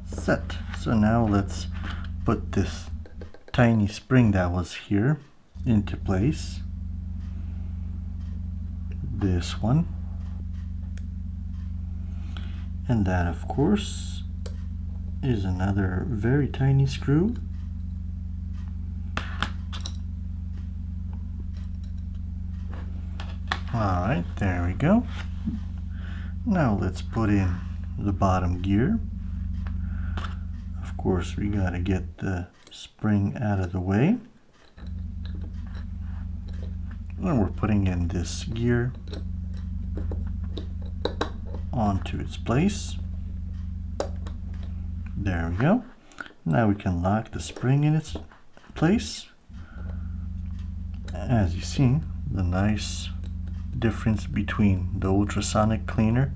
set. So now let's put this tiny spring that was here into place. This one. And that, of course, is another very tiny screw. Alright, there we go. Now let's put in the bottom gear. Of course, we gotta get the spring out of the way. And we're putting in this gear onto its place. There we go. Now we can lock the spring in its place. As you see, the nice difference between the ultrasonic cleaner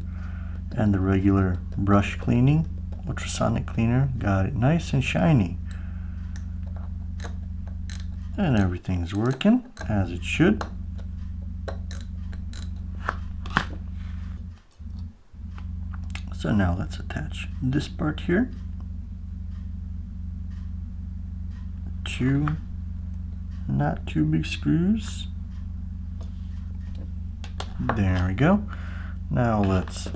and the regular brush cleaning. Ultrasonic cleaner got it nice and shiny. And everything's working as it should. So now let's attach this part here. Two not too big screws. There we go. Now let's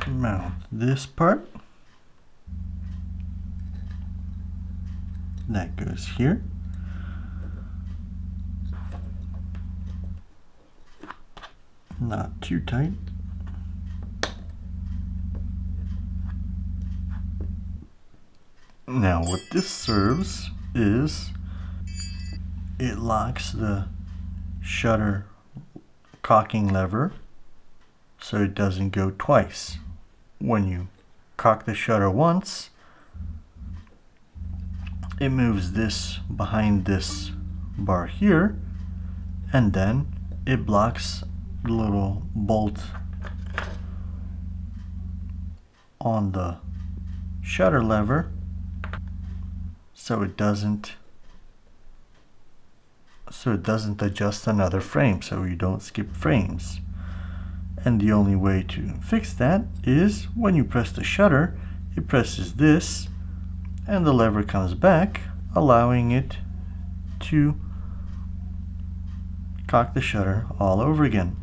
mount this part. That goes here. Not too tight. Now what this serves is it locks the shutter cocking lever so it doesn't go twice. When you cock the shutter once, it moves this behind this bar here, and then it blocks the little bolt on the shutter lever so it doesn't adjust another frame, so you don't skip frames. And the only way to fix that is when you press the shutter, it presses this and the lever comes back, allowing it to cock the shutter all over again.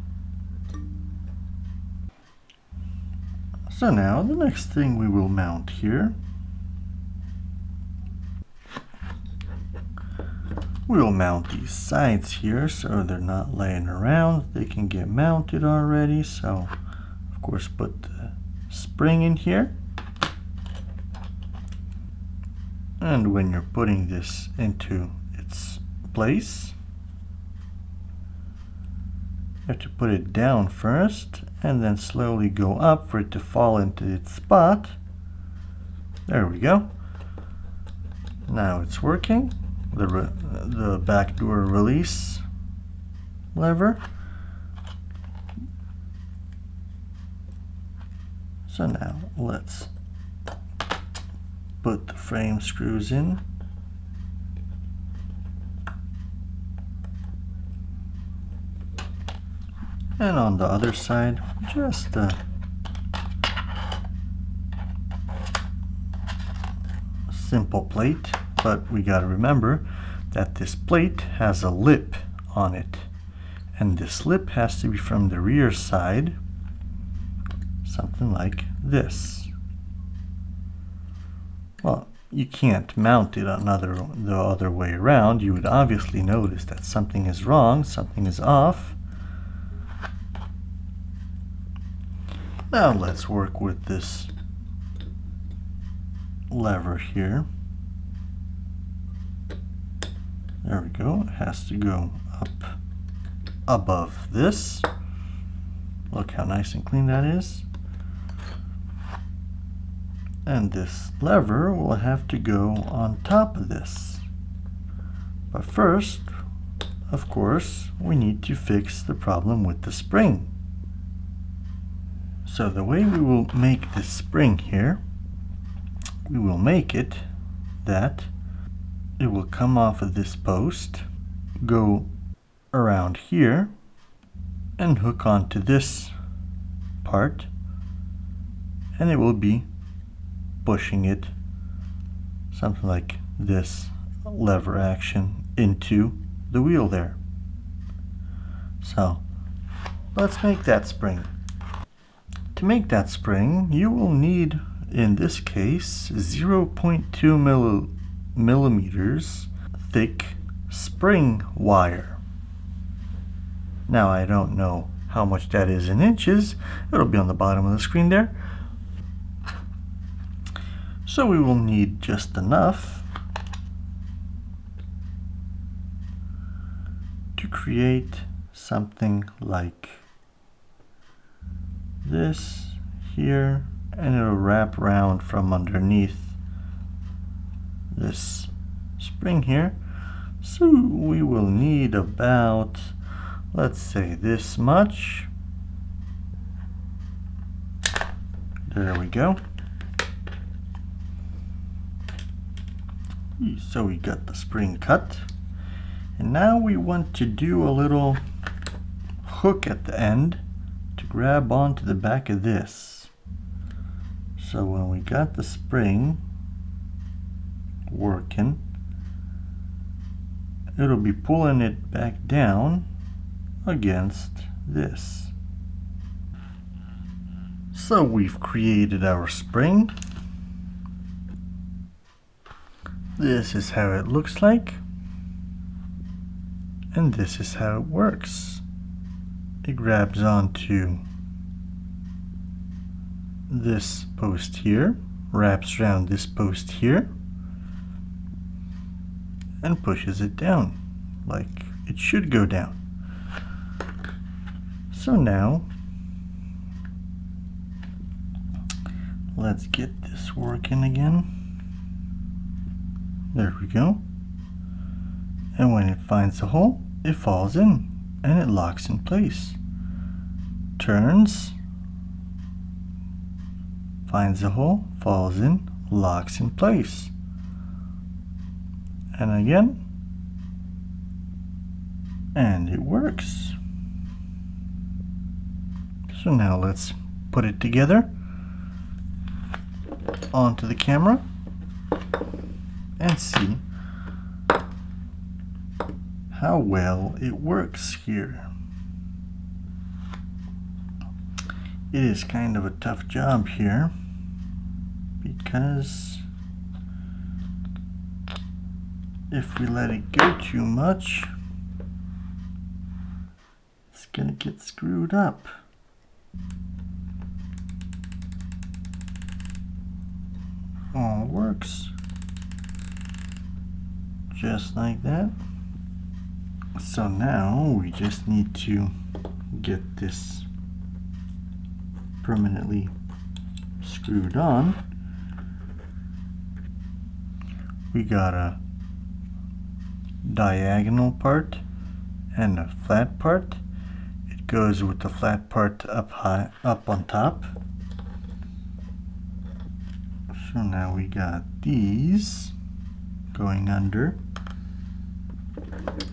So now the next thing we will mount here, we will mount these sides here so they're not laying around. They can get mounted already. So of course put the spring in here. And when you're putting this into its place, you have to put it down first and then slowly go up for it to fall into its spot. There we go. Now it's working. The back door release lever. So now let's put the frame screws in. And on the other side, just a simple plate, but we got to remember that this plate has a lip on it, and this lip has to be from the rear side, something like this. Well, you can't mount it the other way around. You would obviously notice that something is wrong, something is off. Now let's work with this lever here. There we go. It has to go up above this. Look how nice and clean that is. And this lever will have to go on top of this. But first, of course, we need to fix the problem with the spring. So the way we will make this spring here, we will make it that it will come off of this post, go around here, and hook onto this part, and it will be pushing it something like this lever action into the wheel there. So let's make that spring. To make that spring, you will need, in this case, 0.2 millimeters thick spring wire. Now I don't know how much that is in inches. It'll be on the bottom of the screen there. So we will need just enough to create something like this here, and it'll wrap around from underneath this spring here. So we will need about, let's say, this much. There we go. So we got the spring cut, and now we want to do a little hook at the end to grab onto the back of this. So when we got the spring working, it'll be pulling it back down against this. So we've created our spring. This is how it looks like, and this is how it works. It grabs onto this post here, wraps around this post here, and pushes it down like it should go down. So now let's get this working again. There we go. And when it finds the hole, it falls in and it locks in place. Turns, finds the hole, falls in, locks in place. And again, and it works. So now let's put it together onto the camera and see how well it works here. It is kind of a tough job here because if we let it go too much, it's gonna get screwed up. All works just like that. So now we just need to get this permanently screwed on. We got a diagonal part and a flat part. It goes with the flat part up high, up on top. So now we got these going under,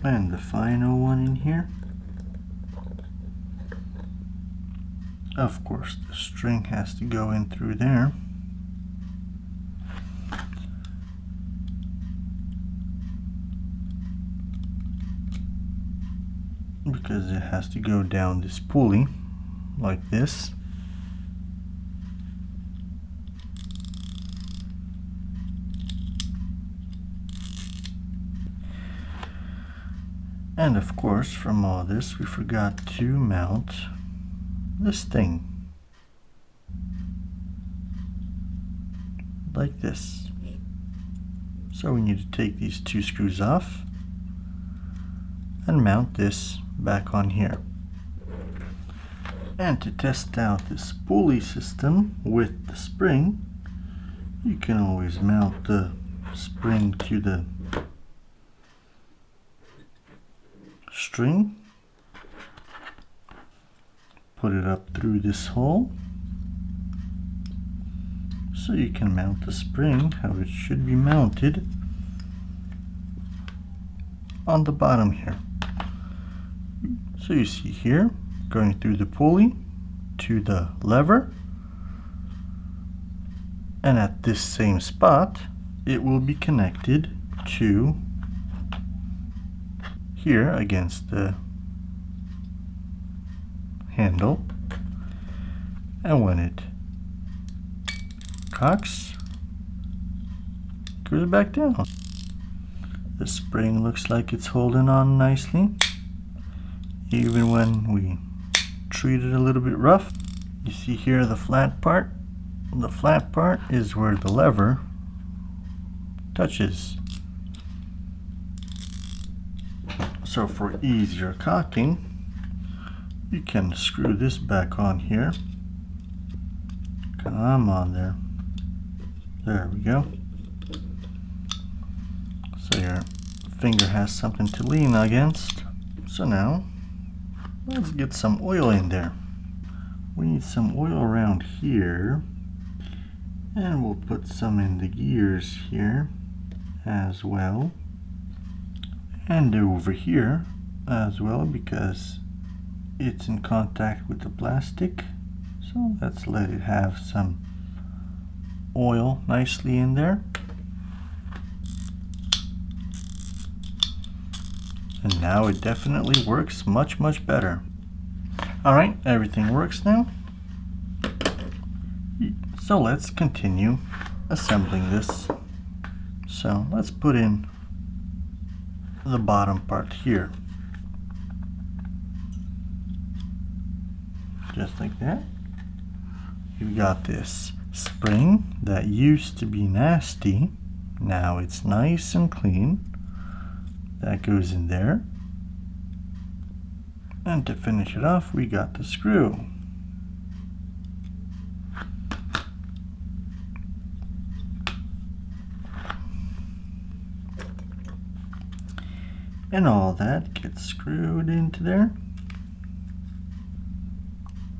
and the final one in here. Of course, the string has to go in through there. Because it has to go down this pulley like this. And of course, from all this, we forgot to mount this thing like this. So we need to take these two screws off and mount this back on here. And to test out this pulley system with the spring, you can always mount the spring to the string, put it up through this hole, so you can mount the spring how it should be mounted on the bottom here. So you see here, going through the pulley to the lever, and at this same spot it will be connected to here against the handle, and when it cocks, it goes back down. The spring looks like it's holding on nicely, even when we treat it a little bit rough. You see here the flat part. The flat part is where the lever touches. So for easier cocking, you can screw this back on here. Come on there. There we go. So your finger has something to lean against. So now, let's get some oil in there. We need some oil around here, and we'll put some in the gears here as well, and over here as well, because it's in contact with the plastic. So let's let it have some oil nicely in there. And now it definitely works much better. Alright, everything works now. So let's continue assembling this So let's put in the bottom part here. Just like that. You've got this spring that used to be nasty. Now it's nice and clean. That goes in there. And to finish it off, we got the screw. And all that gets screwed into there.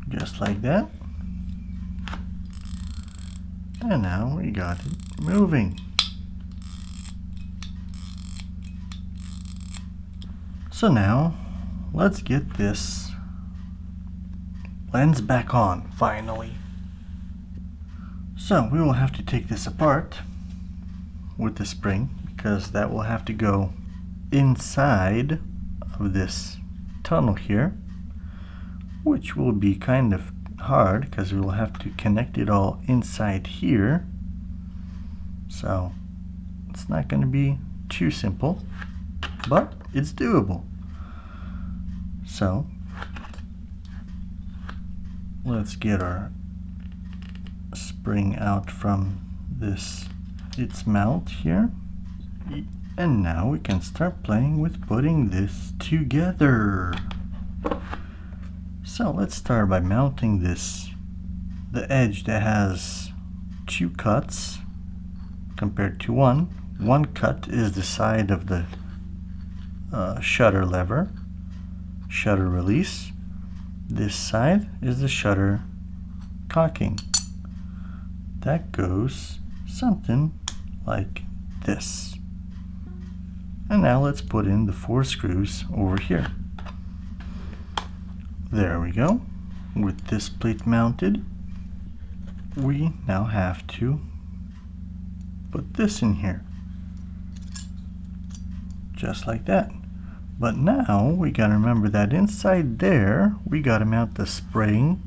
Just like that. And now we got it moving. So now, let's get this lens back on, finally. So we will have to take this apart with the spring, because that will have to go inside of this tunnel here, which will be kind of hard because we will have to connect it all inside here. So it's not going to be too simple, but it's doable. So let's get our spring out from its mount here. And now we can start playing with putting this together. So let's start by mounting the edge that has 2 cuts compared to one. One cut is the side of the shutter lever, shutter release. This side is the shutter cocking. That goes something like this. And now let's put in the 4 screws over here. There we go. With this plate mounted, we now have to put this in here. Just like that. But now we gotta remember that inside there, we gotta mount the spring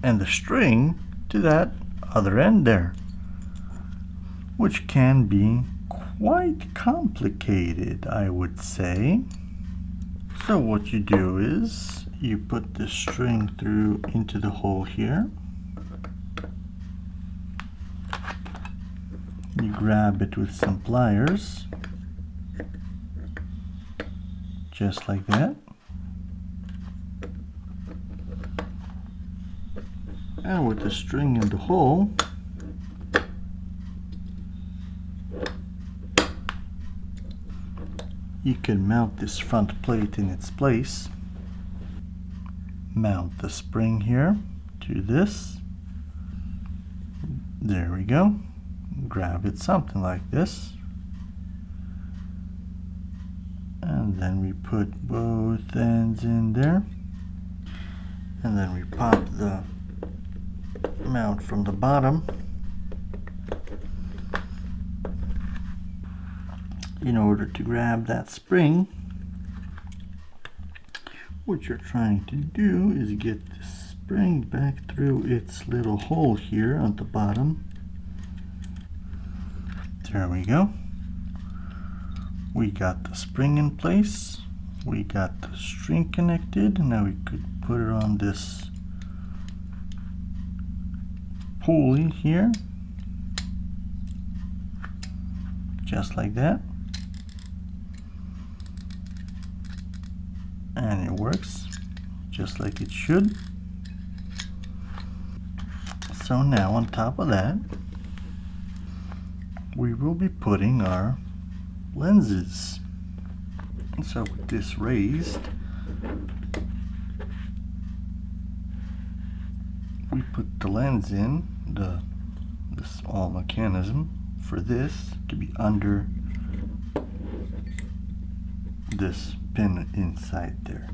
and the string to that other end there, which can be quite complicated, I would say. So what you do is you put the string through into the hole here. You grab it with some pliers, just like that. And with the string in the hole, you can mount this front plate in its place. Mount the spring here to this. There we go. Grab it something like this. And then we put both ends in there. And then we pop the mount from the bottom in order to grab that spring. What you're trying to do is get the spring back through its little hole here at the bottom. There we go. We got the spring in place. We got the string connected. Now we could put it on this pulley here. Just like that. And it works just like it should. So now on top of that, we will be putting our lenses. And so with this raised, we put the lens in, this all mechanism for this to be under this pin inside there.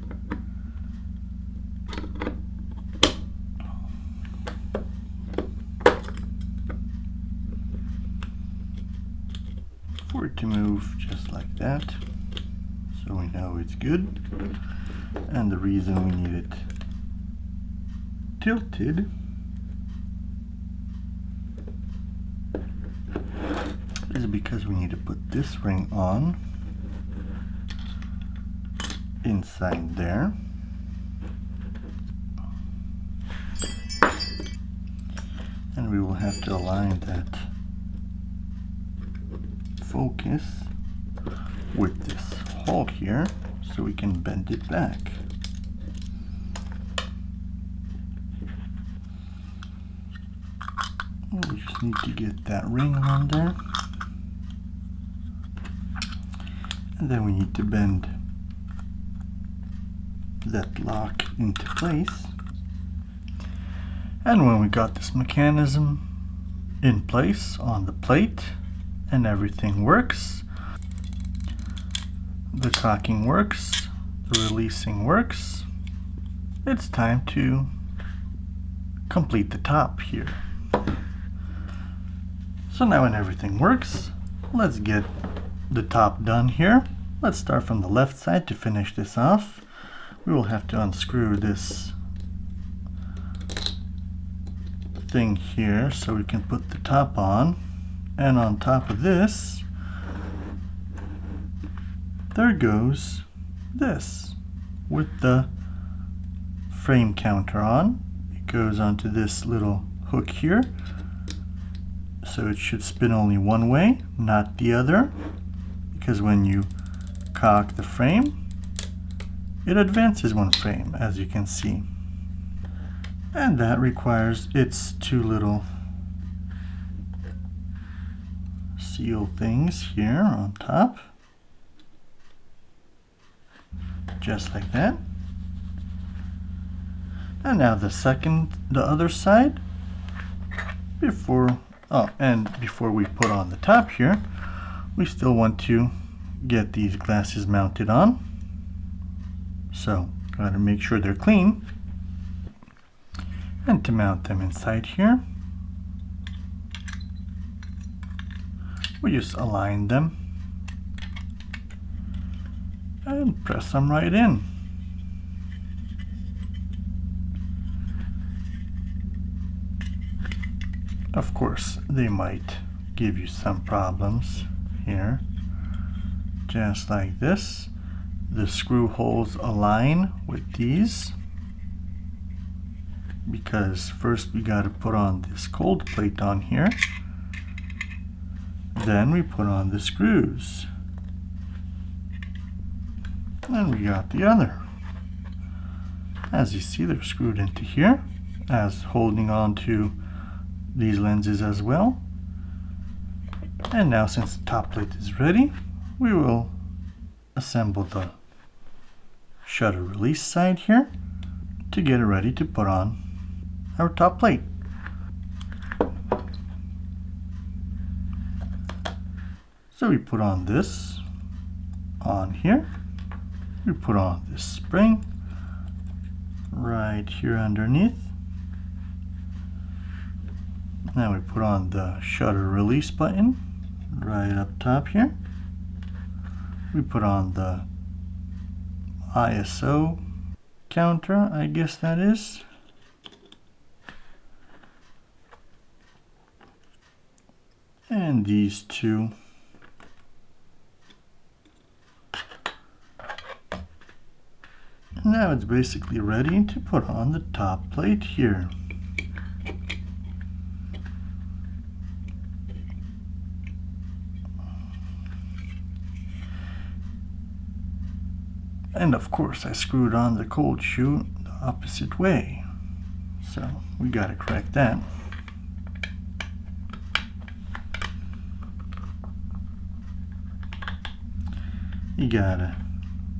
For it to move just like that, so we know it's good. And the reason we need it tilted is because we need to put this ring on inside there. And we will have to align that focus with this hole here so we can bend it back. We just need to get that ring on there. And then we need to bend that lock into place. And when we got this mechanism in place on the plate and everything works, the cocking works, the releasing works, it's time to complete the top here. So now when everything works, let's get the top done here. Let's start from the left side to finish this off. We will have to unscrew this thing here so we can put the top on, and on top of this there goes this with the frame counter on. It goes onto this little hook here, so it should spin only one way, not the other, because when you cock the frame it advances one frame, as you can see. And that requires its two little seal things here on top, just like that. And now the other side, before we put on the top here, we still want to get these glasses mounted on. So gotta make sure they're clean. And to mount them inside here, we just align them and press them right in. Of course, they might give you some problems here, just like this. The screw holes align with these, because first we got to put on this cold plate on here, then we put on the screws, and we got the other. As you see, they're screwed into here, as holding on to these lenses as well. And now, since the top plate is ready, we will assemble the shutter release side here to get it ready to put on our top plate. So we put on this on here, we put on this spring right here underneath. Now we put on the shutter release button right up top here. We put on the ISO counter, I guess that is. And these two. Now it's basically ready to put on the top plate here. And of course I screwed on the cold shoe the opposite way, so we gotta correct that. You gotta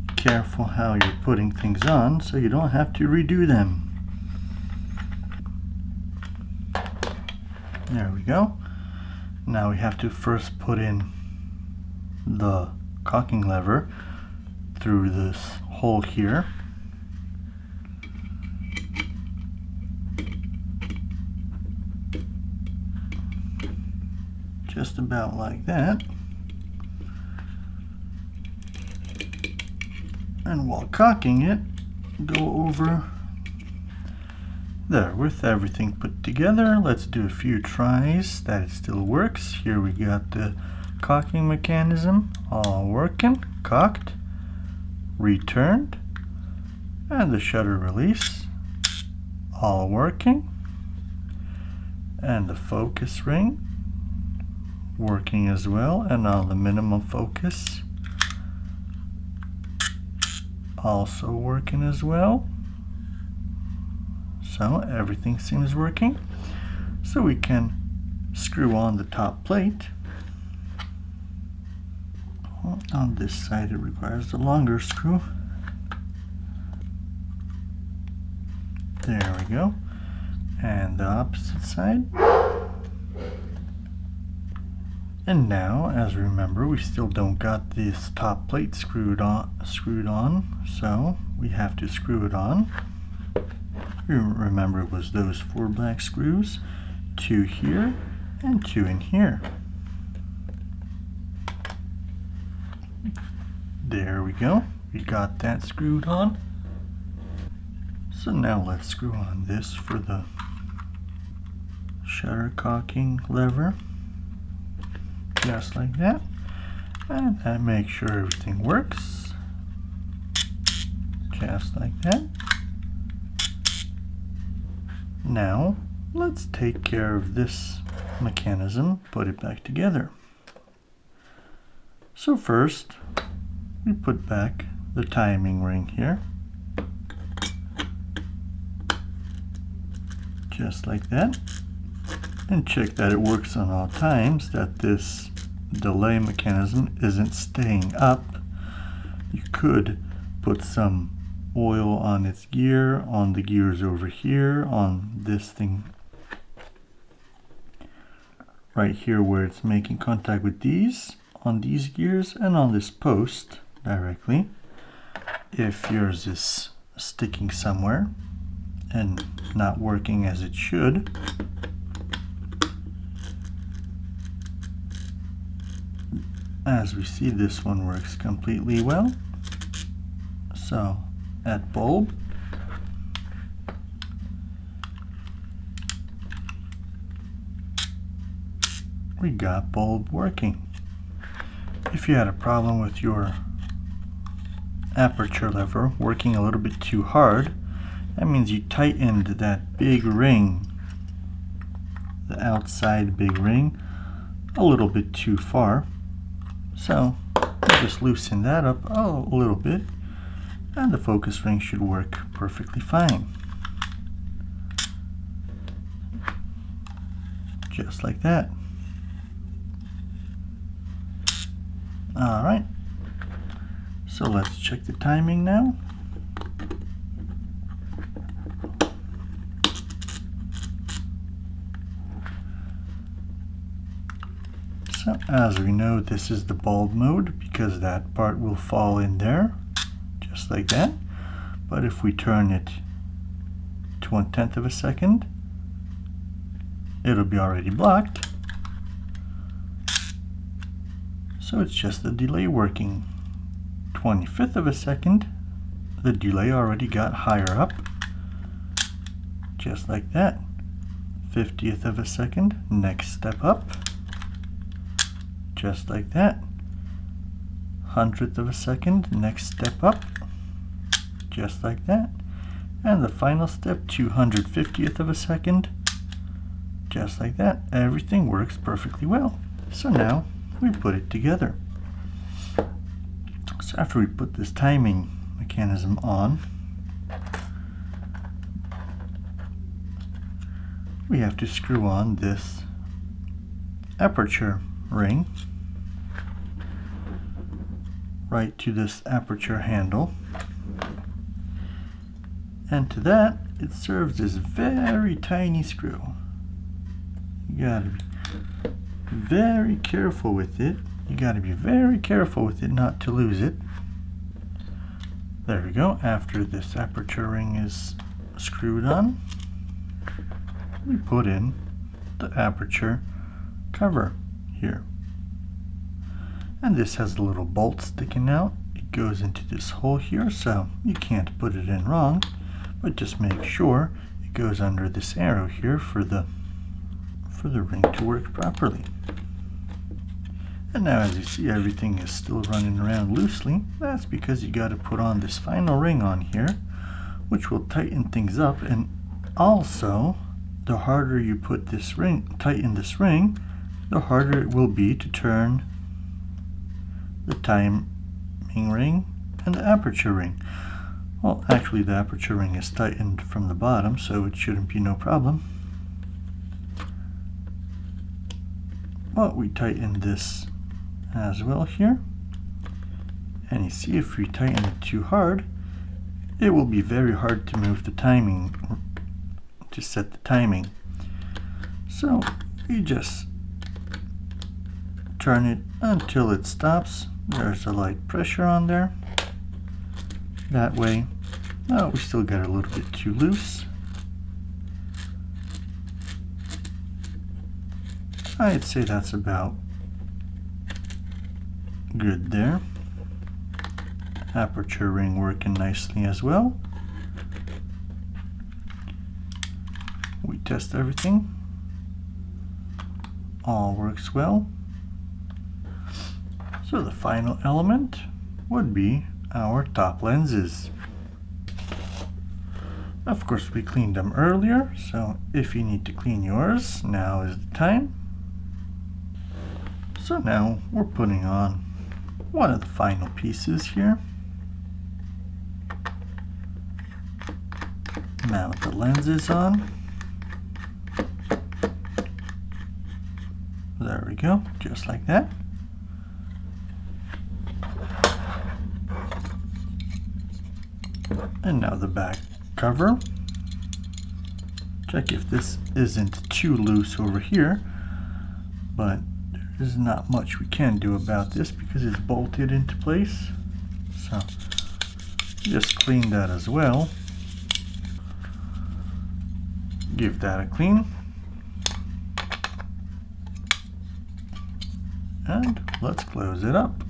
be careful how you're putting things on so you don't have to redo them. There we go. Now we have to first put in the cocking lever through this hole here. Just about like that. And while cocking it, go over there with everything put together. Let's do a few tries that it still works. Here we got the cocking mechanism, all working, cocked, returned, and the shutter release, all working, and the focus ring working as well, and on the minimum focus also working as well. So everything seems working. So we can screw on the top plate. On this side it requires a longer screw. There we go. And the opposite side. And now, as remember, we still don't got this top plate screwed on, so we have to screw it on. Remember, it was those 4 black screws, 2 here and 2 in here. There we go. We got that screwed on. So now let's screw on this for the shutter cocking lever. Just like that. And that makes sure everything works. Just like that. Now, let's take care of this mechanism, put it back together. So first, we put back the timing ring here. Just like that. And check that it works on all times, that this delay mechanism isn't staying up. You could put some oil on its gear, on the gears over here, on this thing right here where it's making contact with these, on these gears, and on this post directly. If yours is sticking somewhere and not working as it should, as we see, this one works completely well. So at bulb, we got bulb working. If you had a problem with your aperture lever working a little bit too hard, that means you tightened that big ring, the outside big ring, a little bit too far. So just loosen that up a little bit, and the focus ring should work perfectly fine. Just like that. Alright, so let's check the timing now. So as we know, this is the bulb mode because that part will fall in there, just like that. But if we turn it to 1/10 of a second, it'll be already blocked. So it's just the delay working. 1/25 of a second, the delay already got higher up, just like that. 1/50th of a second, next step up, just like that. 100th of a second, next step up, just like that. And the final step, 250th of a second, just like that. Everything works perfectly well. So now we put it together. So after we put this timing mechanism on, we have to screw on this aperture ring right to this aperture handle, and to that it serves this very tiny screw. You gotta be very careful with it. You gotta be very careful with it not to lose it. There we go. After this aperture ring is screwed on, we put in the aperture cover here. And this has a little bolt sticking out. It goes into this hole here, so you can't put it in wrong, but just make sure it goes under this arrow here for the ring to work properly. And now as you see, everything is still running around loosely. That's because you got to put on this final ring on here, which will tighten things up. And also, the harder you put this ring, tighten this ring, the harder it will be to turn the timing ring and the aperture ring. Well, actually the aperture ring is tightened from the bottom, so it shouldn't be no problem. But we tighten this as well here. And you see, if we tighten it too hard, it will be very hard to move the timing, to set the timing. So you just turn it until it stops. There's a light pressure on there. That way, oh, we still got a little bit too loose. I'd say that's about good there. Aperture ring working nicely as well. We test everything. All works well. So the final element would be our top lenses. Of course, we cleaned them earlier, so if you need to clean yours, now is the time. So now we're putting on one of the final pieces here. Mount the lenses on. There we go, just like that. And now the back cover. Check if this isn't too loose over here, but there's not much we can do about this because it's bolted into place. So just clean that as well. Give that a clean. And let's close it up.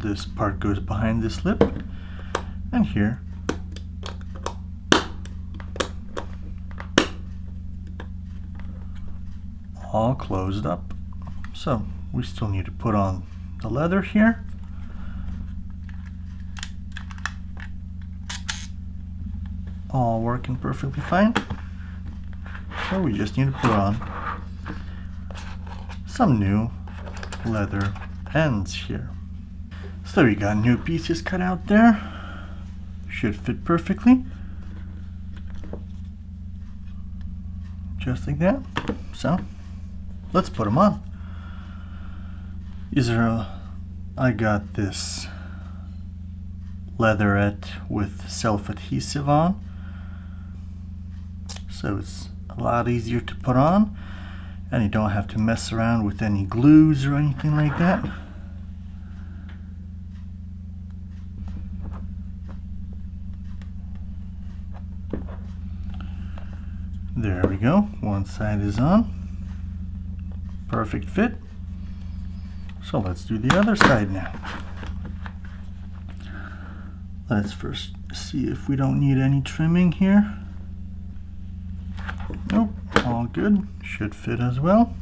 This part goes behind this lip, and here all closed up. So we still need to put on the leather here. All working perfectly fine. So we just need to put on some new leather ends here. So we got new pieces cut out there. Should fit perfectly. Just like that. So let's put them on. I got this leatherette with self-adhesive on. So it's a lot easier to put on. And you don't have to mess around with any glues or anything like that. There we go, one side is on. Perfect fit. So let's do the other side now. Let's first see if we don't need any trimming here. Nope, all good, should fit as well.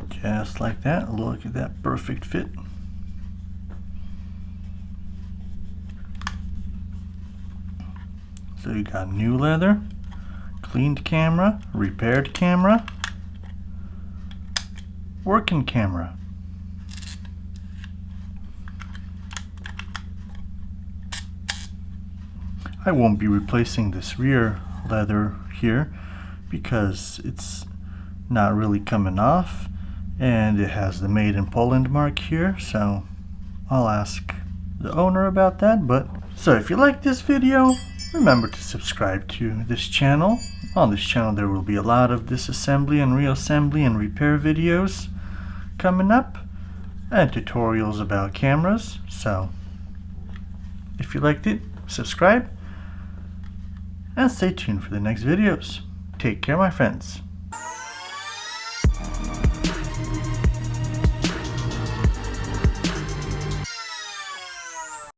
Just like that, look at that perfect fit. So you got new leather, cleaned camera, repaired camera, working camera. I won't be replacing this rear leather here because it's not really coming off, and it has the Made in Poland mark here, so I'll ask the owner about that. But so if you like this video, remember to subscribe to this channel. On this channel there will be a lot of disassembly and reassembly and repair videos coming up, and tutorials about cameras. So if you liked it, subscribe and stay tuned for the next videos. Take care, my friends.